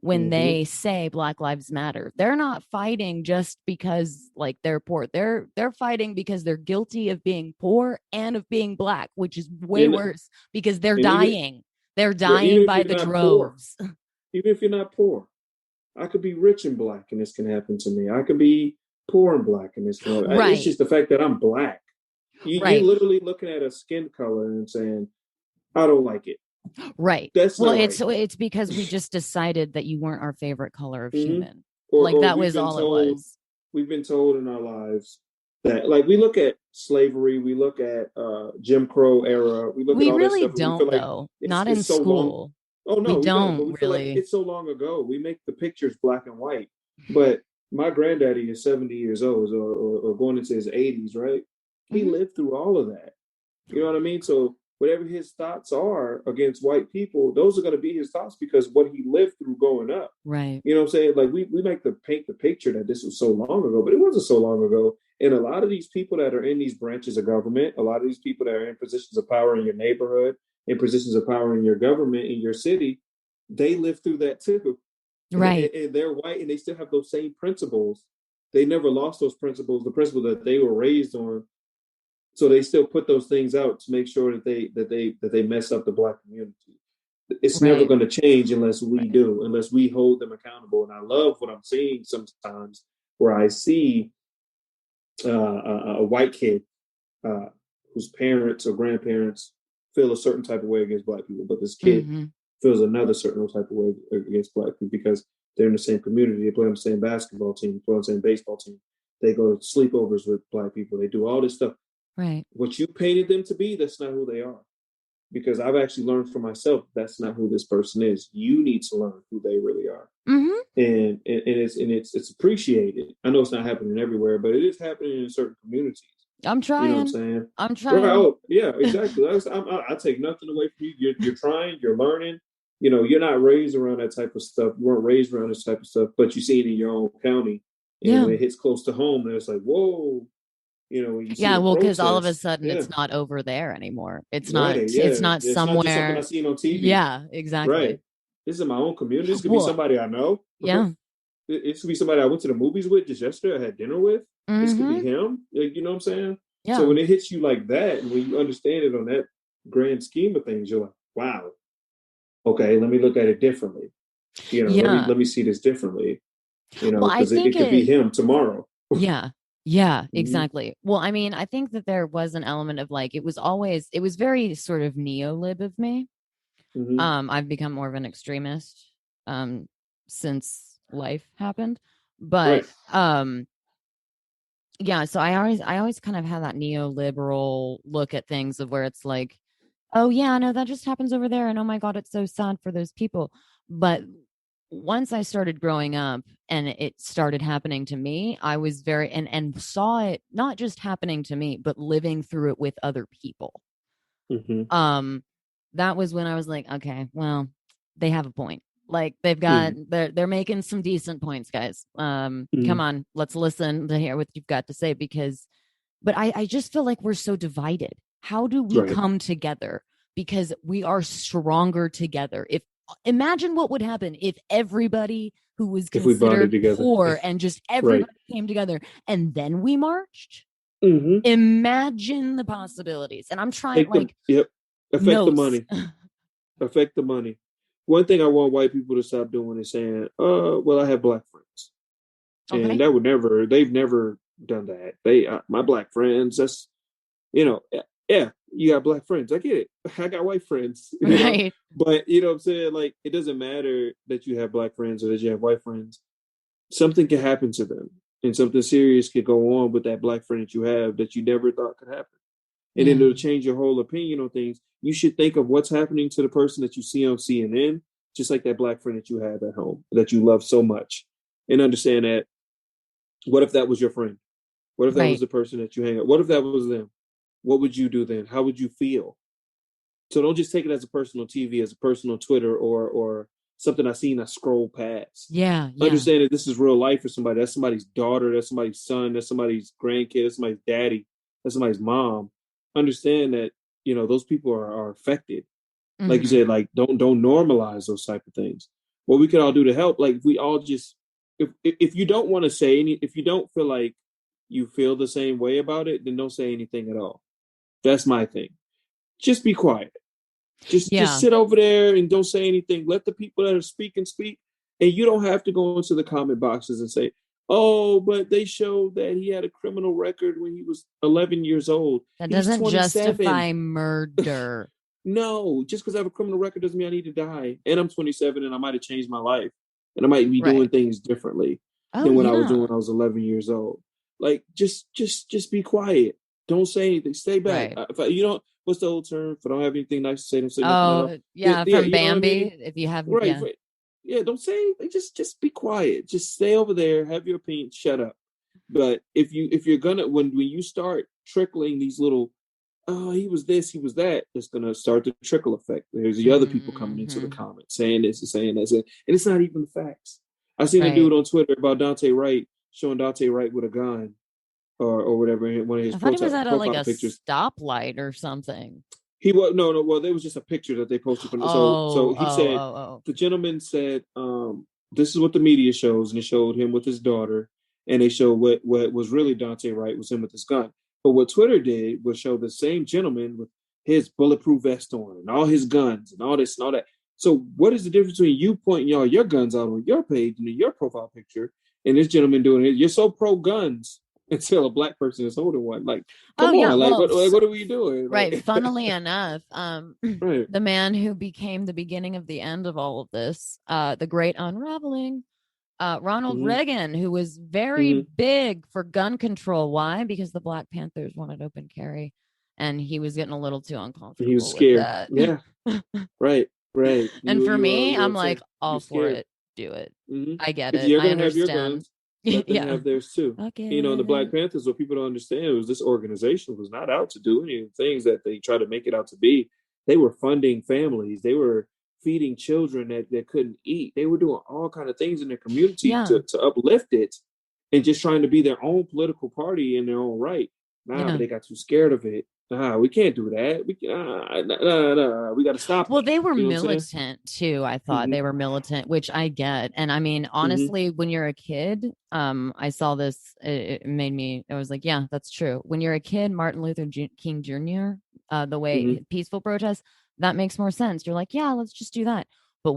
when they say Black Lives Matter. They're not fighting just because like they're poor. They're fighting because they're guilty of being poor and of being Black, which is way worse because they're dying. They're dying by the droves. Even if you're not poor, I could be rich and Black and this can happen to me. I could be poor and Black and this can happen. Right. It's just the fact that I'm Black. You're literally looking at a skin color and saying, I don't like it. Right. That's it's because we just decided that you weren't our favorite color of human. Or that was all it was. We've been told in our lives that, like, we look at slavery, we look at Jim Crow era, we all really that stuff. Don't though. Not in so school. Oh no, we don't but we feel really. Like it's so long ago. We make the pictures black and white. But my granddaddy is 70 years old, or going into his 80s, right? He lived through all of that. You know what I mean? So whatever his thoughts are against white people, those are going to be his thoughts because what he lived through growing up. Right. You know what I'm saying? Like we paint the picture that this was so long ago, but it wasn't so long ago. And a lot of these people that are in these branches of government, a lot of these people that are in positions of power in your neighborhood, in positions of power in your government, in your city, they live through that too. Right. And they're white and they still have those same principles. They never lost those principles, the principles that they were raised on. So they still put those things out to make sure that they mess up the Black community. It's never going to change unless we do, unless we hold them accountable. And I love what I'm seeing sometimes where I see a white kid whose parents or grandparents feel a certain type of way against Black people, but this kid feels another certain type of way against Black people because they're in the same community. They play on the same basketball team, play on the same baseball team. They go to sleepovers with Black people. They do all this stuff. Right. What you painted them to be, that's not who they are. Because I've actually learned for myself, that's not who this person is. You need to learn who they really are. Mm-hmm. And it's appreciated. I know it's not happening everywhere, but it is happening in certain communities. I'm trying. You know what I'm saying? I'm trying. Right. Oh, yeah, exactly. I take nothing away from you. You're trying, you're learning. You know, you're not raised around that type of stuff. You weren't raised around this type of stuff, but you see it in your own county. And when it hits close to home, then it's like, whoa. You know, when you see because all of a sudden it's not over there anymore. It's not. It's not somewhere. It's not just something I seen on TV. Yeah, exactly. Right. This is in my own community. This could be somebody I know. Yeah. It could be somebody I went to the movies with just yesterday. I had dinner with. This could be him. You know what I'm saying? Yeah. So when it hits you like that, and when you understand it on that grand scheme of things, you're like, wow. okay, let me look at it differently. Yeah. Let me see this differently. Well, I Because think it could be him tomorrow. yeah. Yeah, Mm-hmm. exactly. Well, I mean, I think that there was an element of like it was very sort of neo-lib of me. Mm-hmm. I've become more of an extremist since life happened. But Right. yeah, so I always kind of have that neoliberal look at things of where it's like, oh yeah, no, that just happens over there, and oh my God, it's so sad for those people. But once I started growing up and it started happening to me, I was very and saw it not just happening to me, but living through it with other people. Mm-hmm. Um, that was when I was like, okay, well, they have a point. Like Mm-hmm. they're making some decent points, guys. Come Mm-hmm. on, let's listen to hear what you've got to say because but I just feel like we're so divided. How do we Right. come together? Because we are stronger together. If imagine what would happen if everybody who was If we bonded considered together. poor and just Right. everybody came together and then we marched. Mm-hmm. Imagine the possibilities. And I'm trying Take them. like Yep. Affect the notes. money. Affect the money. One thing I want white people to stop doing is saying, well, I have black friends. And Okay. they've never done that. My black friends, that's, you know, yeah, you got black friends. I get it. I got white friends, Right. but you know what I'm saying? Like, it doesn't matter that you have black friends or that you have white friends. Something can happen to them and something serious could go on with that black friend that you have that you never thought could happen. And then Yeah. it'll change your whole opinion on things. You should think of what's happening to the person that you see on CNN, just like that black friend that you have at home that you love so much. And understand that what if that was your friend? What if that was Right. the person that you hang out? What if that was them? What would you do then? How would you feel? So don't just take it as a personal TV, as a personal Twitter, or something I scroll past. Yeah. Yeah. Understand that this is real life for somebody. That's somebody's daughter. That's somebody's son. That's somebody's grandkid. That's somebody's daddy. That's somebody's mom. Understand that those people are affected. Like you Mm-hmm. said, like don't normalize those type of things. What we could all do to help, like we all just if you don't want to say any, if you don't feel like you feel the same way about it, then don't say anything at all. That's my thing. Just be quiet. Just Yeah. sit over there and don't say anything. Let the people that are speaking speak. And you don't have to go into the comment boxes and say, "Oh, but they showed that he had a criminal record when he was 11 years old. That He's doesn't 27." justify murder. No, just because I have a criminal record doesn't mean I need to die. And I'm 27 and I might have changed my life. And I might be Right. doing things differently Oh than what I was doing yeah. when I was 11 years old. Like just be quiet. Don't say anything. Stay back. Right. If you don't, what's the old term? If I don't have anything nice to say, don't say nothing at all. Oh, yeah, Yeah, from you know what I Bambi. mean? If you haven't, Right. yeah. Right. Yeah, don't say anything. Just be quiet. Just stay over there, have your opinion, shut up. But if you're gonna when you start trickling these little, oh, he was this, he was that, it's gonna start the trickle effect. There's the other people coming into the Hmm. comments saying this and saying that, and it's not even the facts. I seen a Right. dude on Twitter about Dante Wright, showing Dante Wright with a gun or whatever in one of his I thought he was at a like profile a pictures. stoplight or something. He was no, well, there was just a picture that they posted from. So Oh, he oh, said, oh, oh. the gentleman said, this is what the media shows, and it showed him with his daughter, and they showed what was really Dante Wright was him with his gun. But what Twitter did was show the same gentleman with his bulletproof vest on and all his guns and all this and all that. So what is the difference between you pointing all your guns out on your page and in your profile picture, and this gentleman doing it? You're so pro guns until a black person is holding one. Like, Oh come yeah. on, like Well, what are we doing? right. Like, Funnily enough, right. the man who became the beginning of the end of all of this, the great unraveling, Ronald Mm-hmm. Reagan, who was very Mm-hmm. big for gun control. Why? Because the Black Panthers wanted open carry, and he was getting a little too He was uncomfortable with scared. that. Yeah, right, right. And for me, You know what I'm I'm like, saying? all You're for scared. it. Do it. Mm-hmm. I get If it. you're I gonna have your understand. guns, let them Yeah. have theirs too. I get And the Black it. Panthers, what people don't understand was this organization was not out to do any of the things that they try to make it out to be. They were funding families. They were feeding children that couldn't eat. They were doing all kind of things in their community Yeah. to uplift it, and just trying to be their own political party in their own right. Nah, but Yeah. they got too scared of it. Nah, we can't do that. Nah, we got to stop Well, that. they were You know what I'm saying? militant too. I thought Mm-hmm. they were militant, which I get. And I mean, Mm-hmm. honestly, when you're a kid, I saw this. It made me. I was like, yeah, that's true. When you're a kid, Martin Luther King Jr. The Mm-hmm. way peaceful protests, that makes more sense. You're like, yeah, let's just do that. But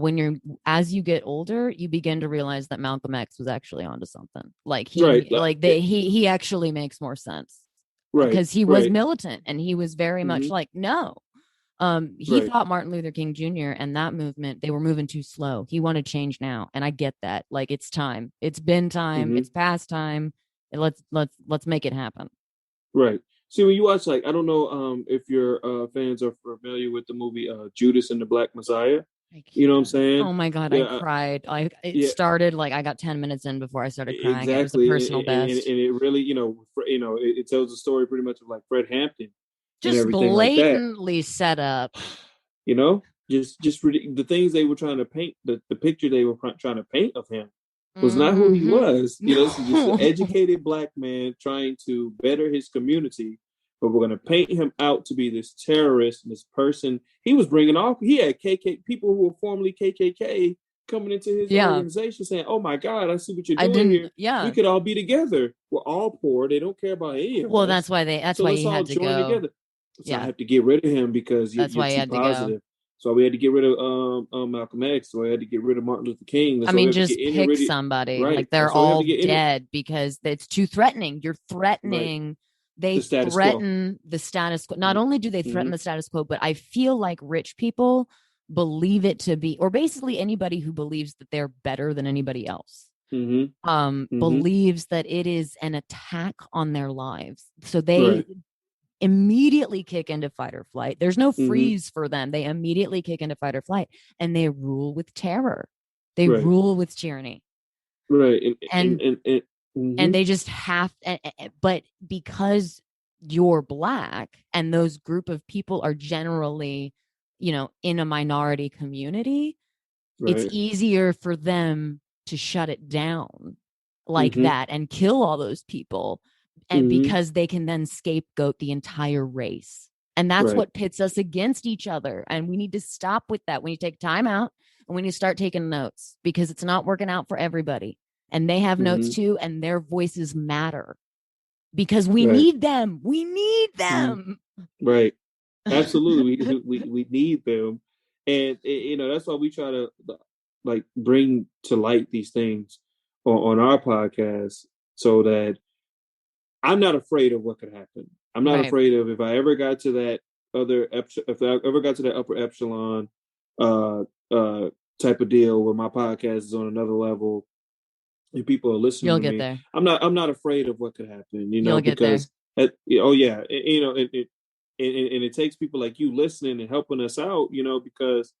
as you get older, you begin to realize that Malcolm X was actually onto something. Like Right. he actually makes more sense Right. because he was Right. militant and he was very much like, no. He Right. thought Martin Luther King Jr. and that movement, they were moving too slow. He wanted change now. And I get that. Like, it's time. It's been time. It's past time. And let's make it happen. Right. See, when you watch, like, I don't know if your fans are familiar with the movie Judas and the Black Messiah. You know what I'm saying? Oh my God, Yeah. I cried. It Yeah. started like I got 10 minutes in before I started crying. It was a Exactly. personal best. And it really, it tells the story pretty much of like Fred Hampton and Just everything like that. blatantly set up. You know, just the things they were trying to paint, the picture they were trying to paint of him was not who he was. You know, this is just an educated Black man trying to better his community, but we're going to paint him out to be this terrorist and this person. He was bringing off. He had people who were formerly KKK coming into his organization saying, "Oh my God, I see what you're doing here. Yeah, we could all be together. We're all poor. They don't care about any of us. Well, that's why let's he all had to join go together." So yeah, I have to get rid of him because that's you're why he too had to positive. go. So we had to get rid of Malcolm X. So I had to get rid of Martin Luther King. I mean, just pick somebody. Right. Like they're all dead because it's too threatening. You're threatening. They threaten the status quo. Not only do they threaten the status quo, but I feel like rich people believe it to be, or basically anybody who believes that they're better than anybody else, believes that it is an attack on their lives. So they immediately kick into fight or flight. There's no freeze for them. They immediately kick into fight or flight, and they rule with terror. They rule with tyranny. Right. And they just have, but because you're Black and those group of people are generally, in a minority community, it's easier for them to shut it down like that and kill all those people. And because they can then scapegoat the entire race. And that's what pits us against each other. And we need to stop with that. We need to take time out and we need to start taking notes because it's not working out for everybody. And they have notes too, and their voices matter because we need them. We need them. Right. Absolutely. we need them. And, that's why we try to like bring to light these things on our podcast so that I'm not afraid of what could happen. I'm not afraid of if I ever got to that upper epsilon type of deal where my podcast is on another level and people are listening to me. There. I'm not afraid of what could happen, because and it takes people like you listening and helping us out, because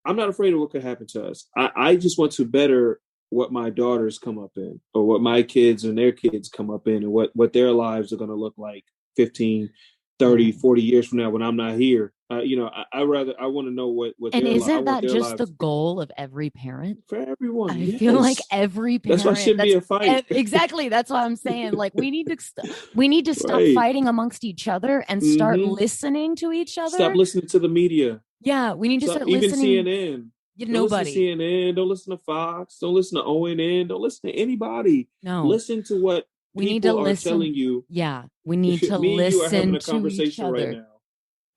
I'm not afraid of what could happen to us. I just want to better what my daughters come up in or what my kids and their kids come up in and what their lives are going to look like 15, 30, 40 years from now when I'm not here. I want to know what and isn't that just the goal of every parent? For everyone. I feel like every parent. That's why it shouldn't be a fight. Exactly. That's what I'm saying. Like we need to stop fighting amongst each other and start listening to each other. Stop listening to the media. Yeah, we need to start listening. Even CNN. Nobody. Don't listen to CNN. Don't listen to Fox. Don't listen to ONN. Don't listen to anybody. No. Listen to what we need to listen. Telling you. Yeah, we need to listen and you are having a conversation right now.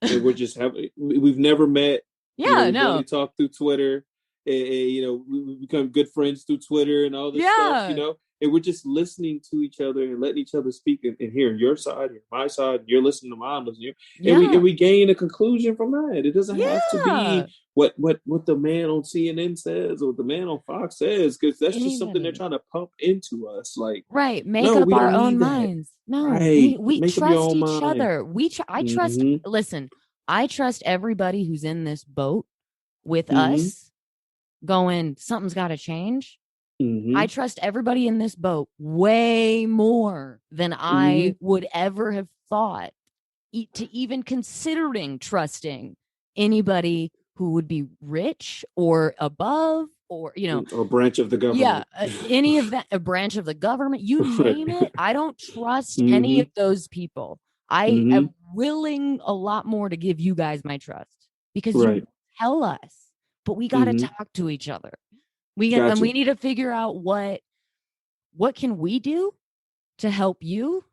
And we're just we've never met. Yeah, we only talk through Twitter. And, we become good friends through Twitter and all this stuff, and we're just listening to each other and letting each other speak and hearing your side, hearing my side, and you're listening to mine, listening to you. And we gain a conclusion from that. It doesn't have to be what the man on CNN says or what the man on Fox says, because that's just something they're trying to pump into us. Like, make up our own minds. No, we trust each other. I trust. Listen, I trust everybody who's in this boat with us. Going, something's got to change. I trust everybody in this boat way more than I would ever have thought to even considering trusting anybody who would be rich or above or, a branch of the government. Yeah, any of that, a branch of the government, you name it. I don't trust any of those people. I am willing a lot more to give you guys my trust because you tell us. But we got to talk to each other. And we need to figure out what can we do to help you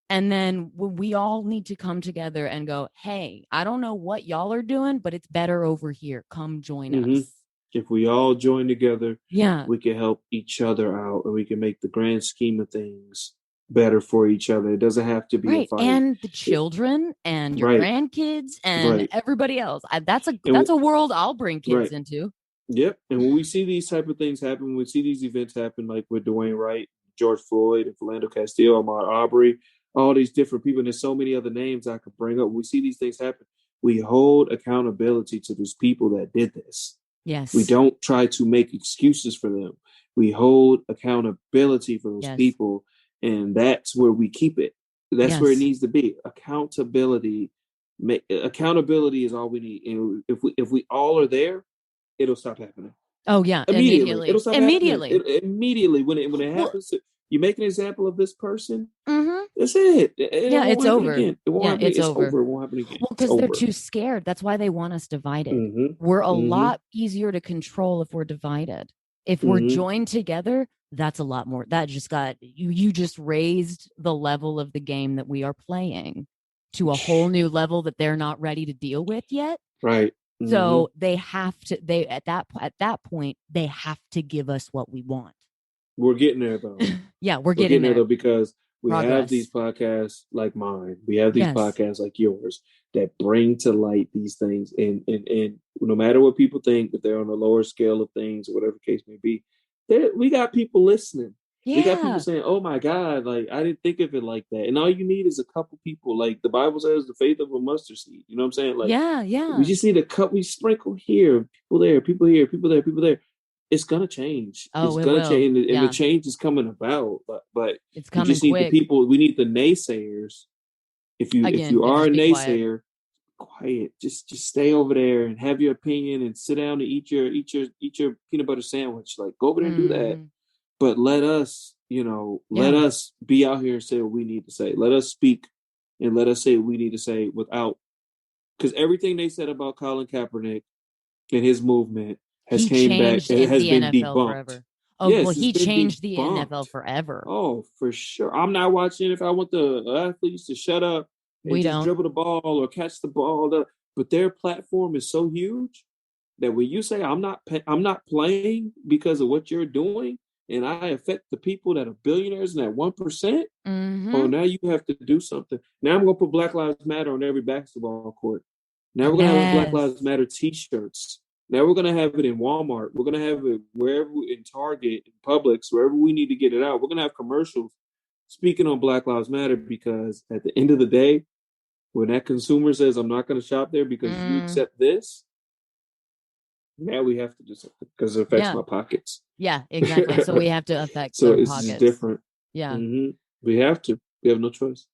And then we all need to come together and go, hey, I don't know what y'all are doing, but it's better over here. Come join us. If we all join together, yeah, we can help each other out, and we can make the grand scheme of things better for each other. It doesn't have to be a fight. And the children and your grandkids and everybody else. That's a world I'll bring kids into. Yep. And when we see these type of things happen, when we see these events happen, like with Dwayne Wright, George Floyd, and Philando Castile, Ahmaud Arbery, all these different people, and there's so many other names I could bring up. When we see these things happen, we hold accountability to those people that did this. Yes. We don't try to make excuses for them. We hold accountability for those people, and that's where we keep it. That's where it needs to be. Accountability is all we need. And if we all are there, it'll stop happening. Oh yeah, immediately. It'll stop immediately. Immediately when it happens, you make an example of this person. That's it. It's over. It won't happen. It's over. It won't happen again. Well, because they're too scared. That's why they want us divided. We're a lot easier to control if we're divided. If we're joined together, that's a lot more. That just got you just raised the level of the game that we are playing to a whole new level that they're not ready to deal with yet. Right. So they have to. At that point, they have to give us what we want. We're getting there though. Yeah, we're getting there though, because we have these podcasts like mine. We have these podcasts like yours that bring to light these things, and no matter what people think, if they're on a lower scale of things or whatever the case may be, we got people listening. Yeah. We got people saying, "Oh my God, like I didn't think of it like that." And all you need is a couple people. Like the Bible says, the faith of a mustard seed. You know what I'm saying? Like, yeah. We just need a cup. We sprinkle here, people there, people here, people there, people there. It's gonna change. Oh, it's gonna change, and the change is coming about. But it's coming. You just need the people. We need the naysayers. If you are a naysayer, quiet. Just stay over there and have your opinion and sit down and eat your peanut butter sandwich. Like go over there and do that. But let us, let us be out here and say what we need to say. Let us speak and let us say what we need to say without, because everything they said about Colin Kaepernick and his movement has came back and has been debunked. Forever. Oh, yes, well, he changed the NFL forever. Oh, for sure. I'm not watching if I want the athletes to shut up and just dribble the ball or catch the ball. But their platform is so huge that when you say I'm not playing because of what you're doing, and I affect the people that are billionaires and that 1%, oh, now you have to do something. Now I'm going to put Black Lives Matter on every basketball court. Now we're going to have Black Lives Matter t-shirts. Now we're going to have it in Walmart. We're going to have it wherever, in Target, in Publix, wherever we need to get it out. We're going to have commercials speaking on Black Lives Matter, because at the end of the day, when that consumer says, I'm not going to shop there because you accept this, now we have to do something because it affects my pockets. Yeah, exactly. So we have to affect so their it's pockets. Just different. Yeah. We have to. We have no choice.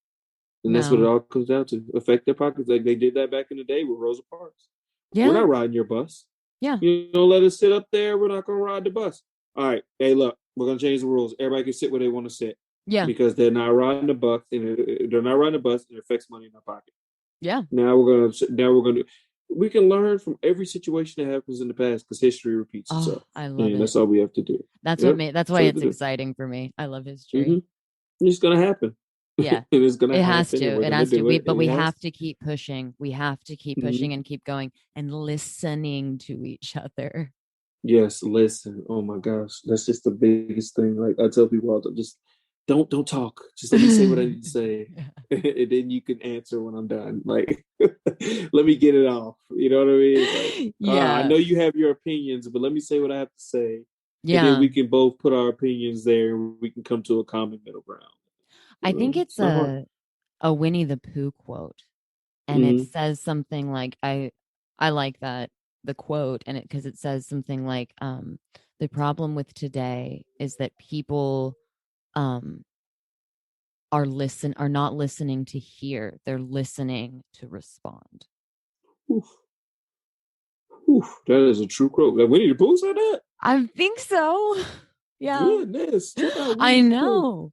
And that's what it all comes down to. Affect their pockets. Like they did that back in the day with Rosa Parks. Yeah. We're not riding your bus. Yeah. You don't let us sit up there. We're not going to ride the bus. All right. Hey, look, we're going to change the rules. Everybody can sit where they want to sit. Yeah. Because they're not riding the bus, and they're not riding the bus, and it affects money in our pocket. Yeah. Now we're going to we can learn from every situation that happens in the past, because history repeats itself. I love it. That's all we have to do. That's that's why it's exciting for me. I love history. It's going to happen. Yeah. It is going to happen. It has to. It has to. But we have to keep pushing. We have to keep pushing and keep going and listening to each other. Yes, listen. Oh my gosh. That's just the biggest thing. Like I tell people all the time, just don't talk. Just let me say what I need to say. And then you can answer when I'm done. Like let me get it off. You know what I mean? Like, I know you have your opinions, but let me say what I have to say. Yeah. And then we can both put our opinions there and we can come to a common middle ground. I think it's a Winnie the Pooh quote, and it says something like, I like that, the quote, and because it says something like, the problem with today is that people are not listening to hear, they're listening to respond. Oof. That is a true quote. Like Winnie the Pooh said that? I think so. Yeah. Goodness. I know.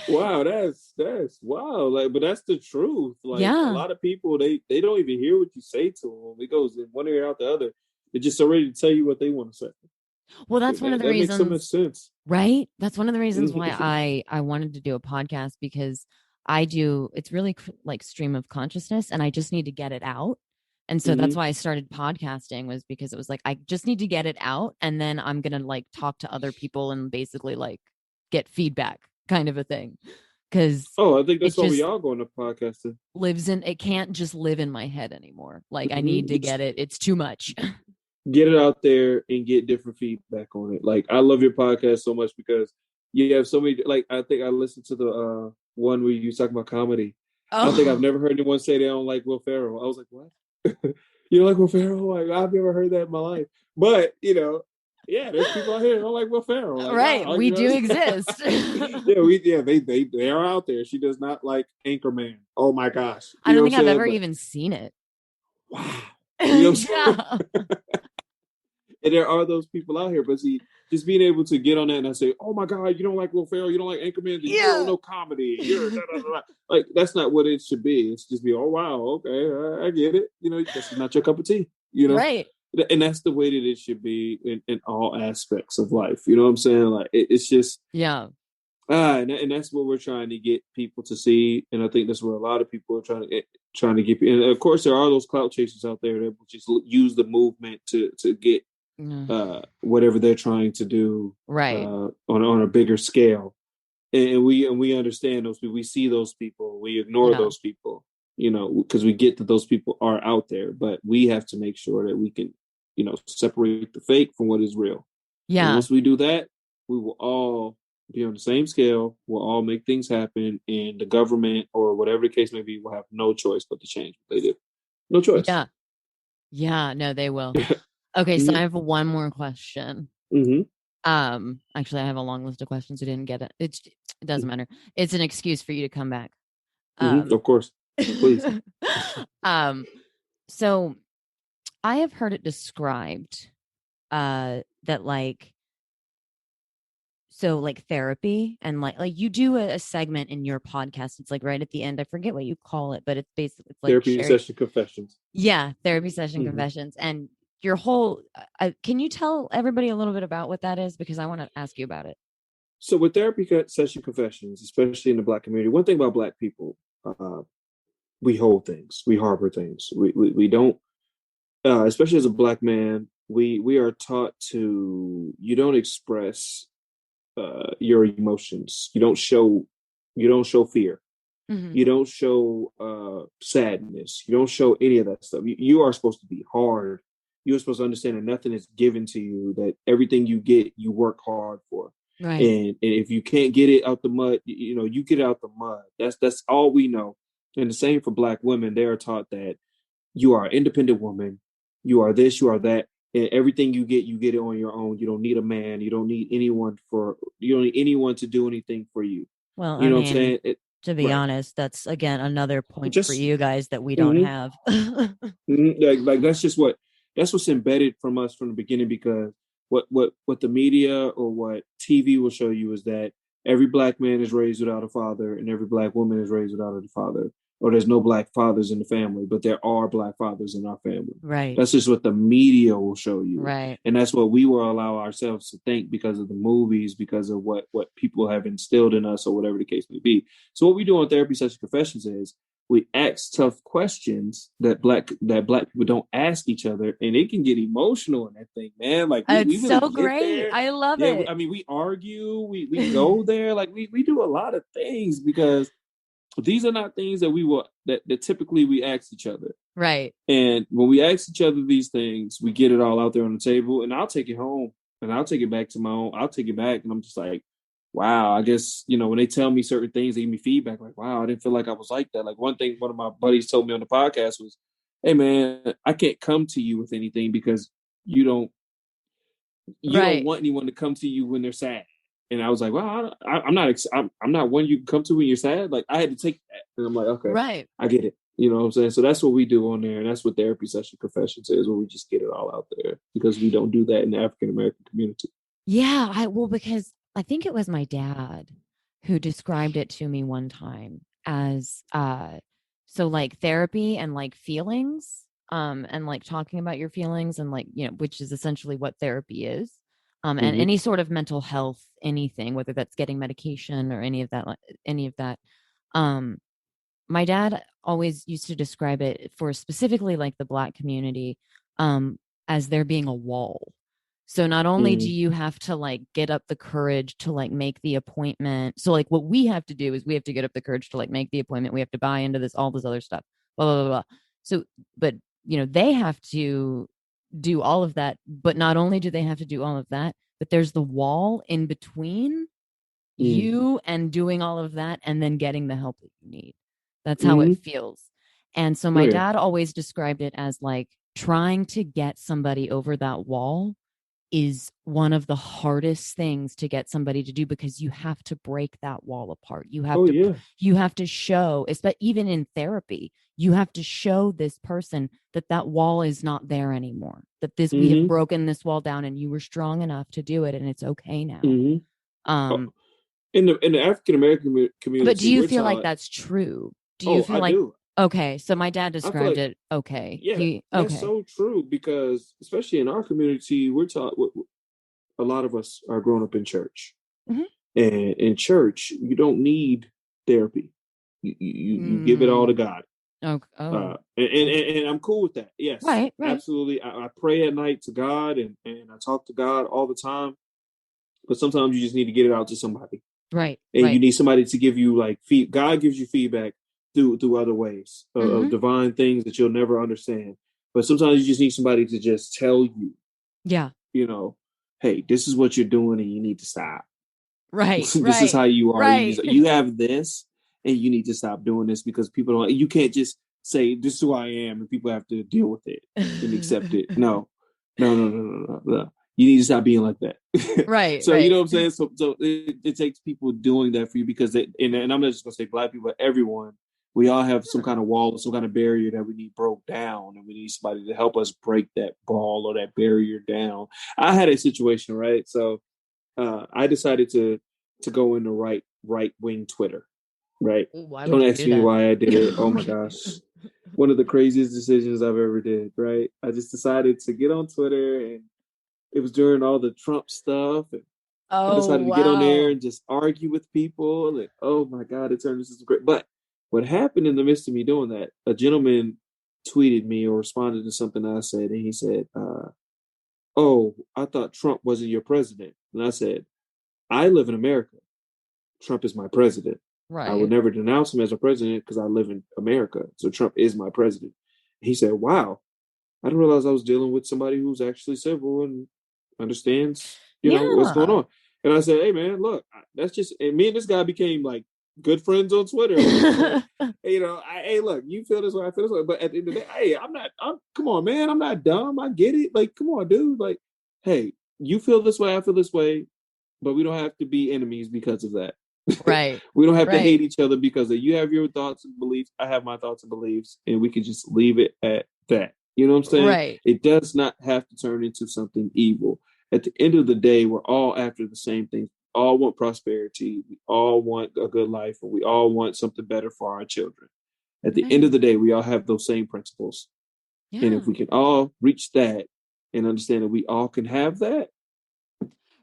Wow, that's wow. Like, but that's the truth. Like a lot of people, they don't even hear what you say to them. It goes in one ear out the other. They're just so ready to tell you what they want to say. Well, that's one of the That makes so much reasons, sense. right? That's one of the reasons why I wanted to do a podcast, because it's really like stream of consciousness, and I just need to get it out. And so that's why I started podcasting, was because it was like, I just need to get it out, and then I'm going to like talk to other people and basically like get feedback, kind of a thing. Cause I think it that's why we just all going to podcasting. it can't just live in my head anymore. Like I need to get it. It's too much. Get it out there and get different feedback on it. Like, I love your podcast so much because you have so many. Like, I think I listened to the one where you talk about comedy. I think I've never heard anyone say they don't like Will Ferrell. I was like, what? You don't like Will Ferrell? Like, I've never heard that in my life. But yeah, there's people out here that don't like Will Ferrell. Like, right, wow, we do exist. they are out there. She does not like Anchorman. Oh my gosh, I don't think I've ever even seen it. Wow. Yeah. And there are those people out here, but see, just being able to get on that and I say, "Oh my God, you don't like Will Ferrell, you don't like Anchorman, you don't know comedy." You're like, that's not what it should be. It's just be, "Oh wow, okay, I get it." This is not your cup of tea. Right. And that's the way that it should be in all aspects of life. You know what I'm saying? Like, it's just and that's what we're trying to get people to see, and I think that's where a lot of people are trying to get. And of course, there are those clout chasers out there that will just use the movement to get whatever they're trying to do, right, on a bigger scale. And we understand those people. We see those people. We ignore those people. Because we get that those people are out there, but we have to make sure that we can, separate the fake from what is real. Yeah. And once we do that, we will all be on the same scale. We'll all make things happen, and the government or whatever the case may be will have no choice but to change what they do. No choice. Yeah. No, they will. Okay, so I have one more question. Actually, I have a long list of questions. I didn't get it. It doesn't matter. It's an excuse for you to come back. Of course, please. So I have heard it described that like therapy and like you do a segment in your podcast. It's like right at the end. I forget what you call it, but it's basically like therapy session confessions. Yeah, therapy session confessions. And your whole can you tell everybody a little bit about what that is, because I want to ask you about it. So with therapy session confessions, especially in the Black community, one thing about Black people, we hold things, we harbor things, we don't, especially as a Black man, we are taught to, you don't express your emotions, you don't show fear, you don't show sadness, you don't show any of that stuff. You are supposed to be hard. You're supposed to understand that nothing is given to you, that everything you get, you work hard for. Right. And if you can't get it out the mud, you get it out the mud. That's all we know. And the same for Black women. They are taught that you are an independent woman. You are this, you are that. And everything you get it on your own. You don't need a man. You don't need anyone to do anything for you. Well, what I'm saying? To be honest, that's again another point for you guys that we don't have. Like that's what's embedded from us from the beginning, because what the media or what TV will show you is that every Black man is raised without a father and every Black woman is raised without a father, or there's no Black fathers in the family, but there are Black fathers in our family. Right. That's just what the media will show you. Right. And that's what we will allow ourselves to think because of the movies, because of what people have instilled in us, or whatever the case may be. So what we do on Therapy Session Confessions is we ask tough questions that black people don't ask each other, and it can get emotional in that thing, man. Like it's so great. I love it. I mean, we argue, we go there, like we do a lot of things, because these are not things that typically we ask each other. Right. And when we ask each other these things, we get it all out there on the table, and I'll take it home and I'll take it back to my own. I'll take it back, and I'm just like, wow, I guess, when they tell me certain things, they give me feedback like, wow, I didn't feel like I was like that. Like one thing one of my buddies told me on the podcast was, hey man, I can't come to you with anything because you don't want anyone to come to you when they're sad. And I was like, well, I'm not one you can come to when you're sad. Like I had to take that. And I'm like, okay, right, I get it. You know what I'm saying? So that's what we do on there. And that's what Therapy Session Confessions is, where we just get it all out there, because we don't do that in the African-American community. Yeah. Because I think it was my dad who described it to me one time as, so like therapy and like feelings, and like talking about your feelings and like, which is essentially what therapy is. and any sort of mental health, anything, whether that's getting medication or any of that. My dad always used to describe it for specifically like the Black community, as there being a wall. So not only do you have to like get up the courage to like make the appointment. So like what we have to do is we have to get up the courage to like make the appointment. We have to buy into this, all this other stuff, blah, blah, blah, blah. So, but they have to do all of that. But not only do they have to do all of that, but there's the wall in between you and doing all of that and then getting the help that you need. That's how it feels. And so my dad always described it as like trying to get somebody over that wall is one of the hardest things to get somebody to do, because you have to break that wall apart. You have to show, especially even in therapy, you have to show this person that wall is not there anymore, that we have broken this wall down and you were strong enough to do it and it's okay now. In the African American community, but do you feel like that's true? Do you feel like do. Okay, so my dad described it. Okay, yeah, that's so true, because especially in our community, we're taught. A lot of us are growing up in church, and in church, you don't need therapy. You give it all to God. And I'm cool with that. Yes, right. Absolutely. I pray at night to God, and I talk to God all the time. But sometimes you just need to get it out to somebody. Right. And you need somebody to give you like God gives you feedback through other ways of divine things that you'll never understand. But sometimes you just need somebody to just tell you, hey, this is what you're doing and you need to stop. Right. This is how you are. Right. You have this and you need to stop doing this, because you can't just say, this is who I am, and people have to deal with it and accept it. No. You need to stop being like that. Right. So, you know what I'm saying? So it takes people doing that for you, because and I'm not just going to say Black people, but everyone, we all have some kind of wall, some kind of barrier that we need broke down, and we need somebody to help us break that wall or that barrier down. I had a situation, right? So I decided to go in the right wing Twitter, right? Don't ask me why I did it. Oh my gosh. One of the craziest decisions I've ever did, right? I just decided to get on Twitter, and it was during all the Trump stuff. And I decided to get on there and just argue with people. And oh my God, it turned into something great. But what happened in the midst of me doing that, a gentleman tweeted me or responded to something I said. And he said, oh, I thought Trump wasn't your president. And I said, I live in America. Trump is my president. Right. I would never denounce him as a president because I live in America. So Trump is my president. He said, wow, I didn't realize I was dealing with somebody who's actually civil and understands, what's going on. And I said, hey man, look, that's just, and me and this guy became like good friends on Twitter. Hey, look, you feel this way, I feel this way. But at the end of the day, hey, come on, man, I'm not dumb. I get it. Like, come on, dude. Like, hey, you feel this way, I feel this way, but we don't have to be enemies because of that. Right. We don't have to hate each other because you have your thoughts and beliefs. I have my thoughts and beliefs, and we can just leave it at that. You know what I'm saying? Right. It does not have to turn into something evil. At the end of the day, we're all after the same thing. We all want prosperity. We all want a good life, and we all want something better for our children. At the end of the day, we all have those same principles. Yeah. And if we can all reach that and understand that we all can have that.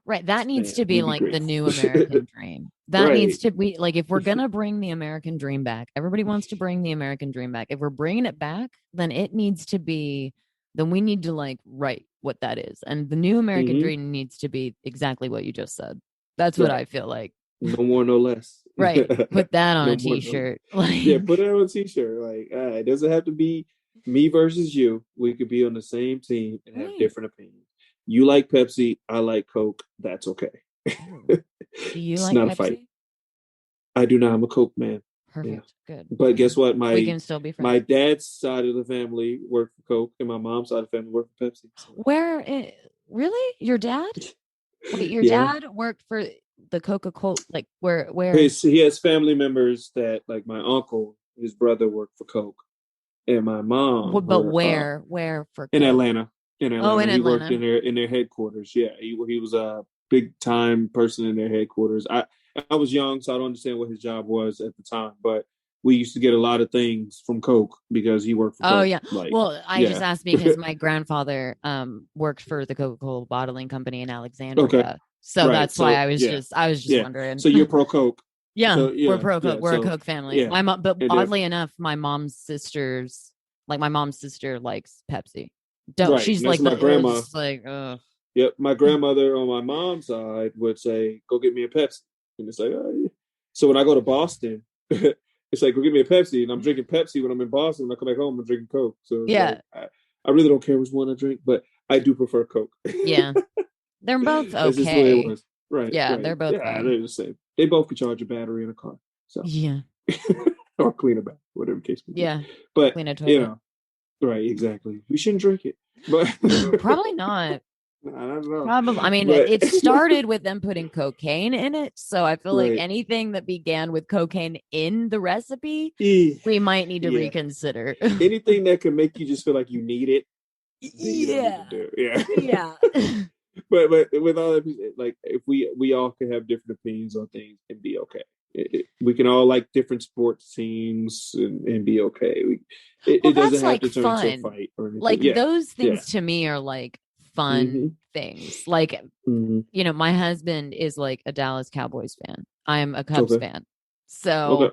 Right. That needs to be like the new American dream. That needs to be like, if we're going to bring the American dream back, everybody wants to bring the American dream back. If we're bringing it back, then it needs to be, then we need to like write what that is. And the new American dream needs to be exactly what you just said. That's what I feel like. No more, no less. Right. Put that on a t-shirt. Yeah, put it on a t-shirt. Like, it doesn't have to be me versus you. We could be on the same team and have different opinions. You like Pepsi, I like Coke. That's okay. Do you it's like not Pepsi? A fight. I do not. I'm a Coke man. Perfect. Yeah. Good. But guess what? We can still be friends. My dad's side of the family worked for Coke, and my mom's side of the family worked for Pepsi. So. Really? Your dad? Wait, your dad worked for the Coca-Cola? Like where? He has family members that, like my uncle, his brother worked for Coke, and my mom. But where? Where for? Coke? In Atlanta. In Atlanta. Oh, in he Atlanta. Worked in their headquarters. Yeah, he was a big time person in their headquarters. I was young, so I don't understand what his job was at the time, but we used to get a lot of things from Coke because he worked for Coke. Oh yeah. Well, I just asked because my grandfather worked for the Coca-Cola bottling company in Alexandria. Okay. So that's why I was just wondering. So you're pro Coke. Yeah, so, we're pro Coke. We're a Coke family. Yeah. My mom, but oddly enough, my mom's sister likes Pepsi. She's like my grandma. Like, Yep, my grandmother on my mom's side would say, "Go get me a Pepsi," and it's like, oh, yeah. So when I go to Boston, it's like, "Go get me a Pepsi," and I'm drinking Pepsi when I'm in Boston. When I come back home, I'm drinking Coke. So yeah, like, I really don't care which one I drink, but I do prefer Coke. Yeah, they're both okay. That's just the way it was. Right. Yeah, right. they're both. Yeah, they're the same. They both can charge a battery in a car. So yeah, or clean a battery, whatever the case may be. Yeah, but clean a toilet. Right, exactly. We shouldn't drink it, but probably not. I don't know. Probably. I mean, it started with them putting cocaine in it, so I feel like anything that began with cocaine in the recipe, we might need to reconsider. Anything that can make you just feel like you need it. Yeah. But with all that, like, if we all can have different opinions on things and be okay. We can all like different sports teams and be okay. It doesn't have to turn into a fight or anything. Like those things to me are like fun things. Like, my husband is like a Dallas Cowboys fan. I'm a Cubs fan. So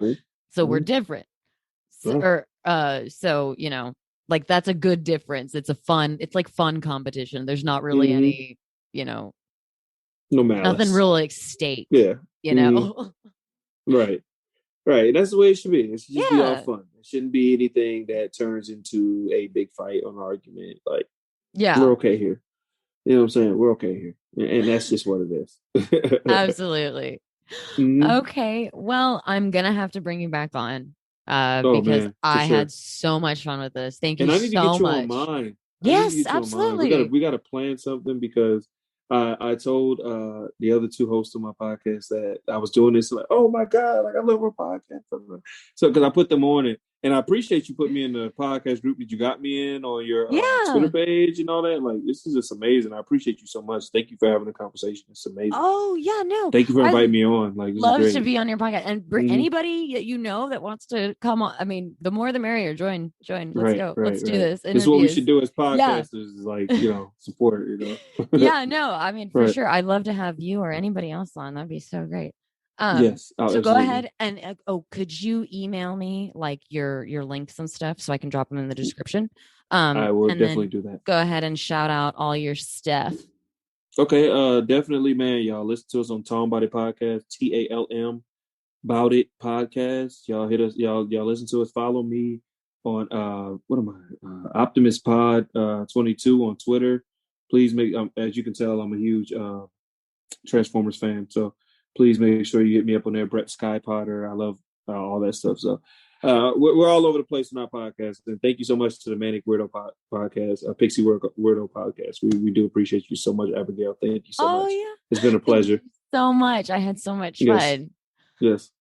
we're different. So, like that's a good difference. It's like fun competition. There's not really any, no malice. Nothing real like stake. Yeah. Right. That's the way it should be. It should just be all fun. It shouldn't be anything that turns into a big fight or an argument. Like, we're okay here. You know what I'm saying? We're okay here. And that's just what it is. Absolutely. Okay. Well, I'm going to have to bring you back on because I had so much fun with this. Thank you so much. And I need to get you on mine. Yes, absolutely. We got to plan something because I told the other two hosts of my podcast that I was doing this. Like, oh my God, like I love our podcast. So because I put them on it, and I appreciate you putting me in the podcast group that you got me in on your Twitter page and all that. Like, this is just amazing. I appreciate you so much. Thank you for having the conversation. It's amazing. Oh yeah, no. Thank you for inviting me on. Like, love to be on your podcast, and anybody that wants to come on. I mean, the more the merrier. Join. Let's go. Let's do this. This is what we should do as podcasters. Like, support it. Yeah, no. I mean, for sure. I'd love to have you or anybody else on. That'd be so great. Yes. So absolutely. Go ahead and could you email me like your links and stuff so I can drop them in the description? I will definitely do that. Go ahead and shout out all your stuff. Okay, definitely, man. Y'all listen to us on Talm Bout It Podcast, TALM Bout It Podcast. Y'all hit us. Y'all listen to us. Follow me on what am I? Optimus Pod 22 on Twitter. Please make as you can tell, I'm a huge Transformers fan. So please make sure you hit me up on there. Brett Sky Potter. I love all that stuff. So we're all over the place in our podcast. And thank you so much to the Manic Weirdo Podcast, Pixie Weirdo Podcast. We do appreciate you so much, Abigail. Thank you so much. Yeah. It's been a pleasure. So much. I had so much fun. Yes.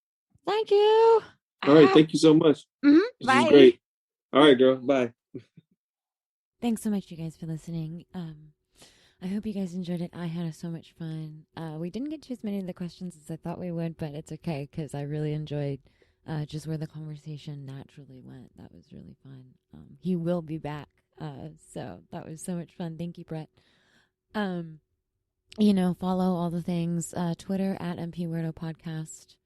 Thank you. All right. Thank you so much. Bye. This is great. All right, girl. Bye. Thanks so much, you guys, for listening. I hope you guys enjoyed it. I had so much fun. We didn't get to as many of the questions as I thought we would, but it's okay because I really enjoyed just where the conversation naturally went. That was really fun. He will be back. So that was so much fun. Thank you, Brett. Follow all the things. Twitter at MPWeirdo Podcast.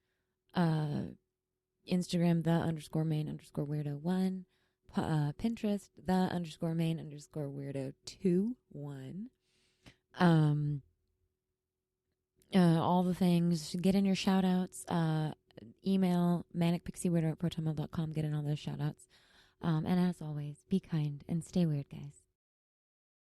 Instagram, _main_weirdo1. Pinterest, _main_weirdo21. All the things. Get in your shout outs. Email ManicPixieWeirdo at protonmail.com. Get in all those shout outs. And as always, be kind and stay weird, guys.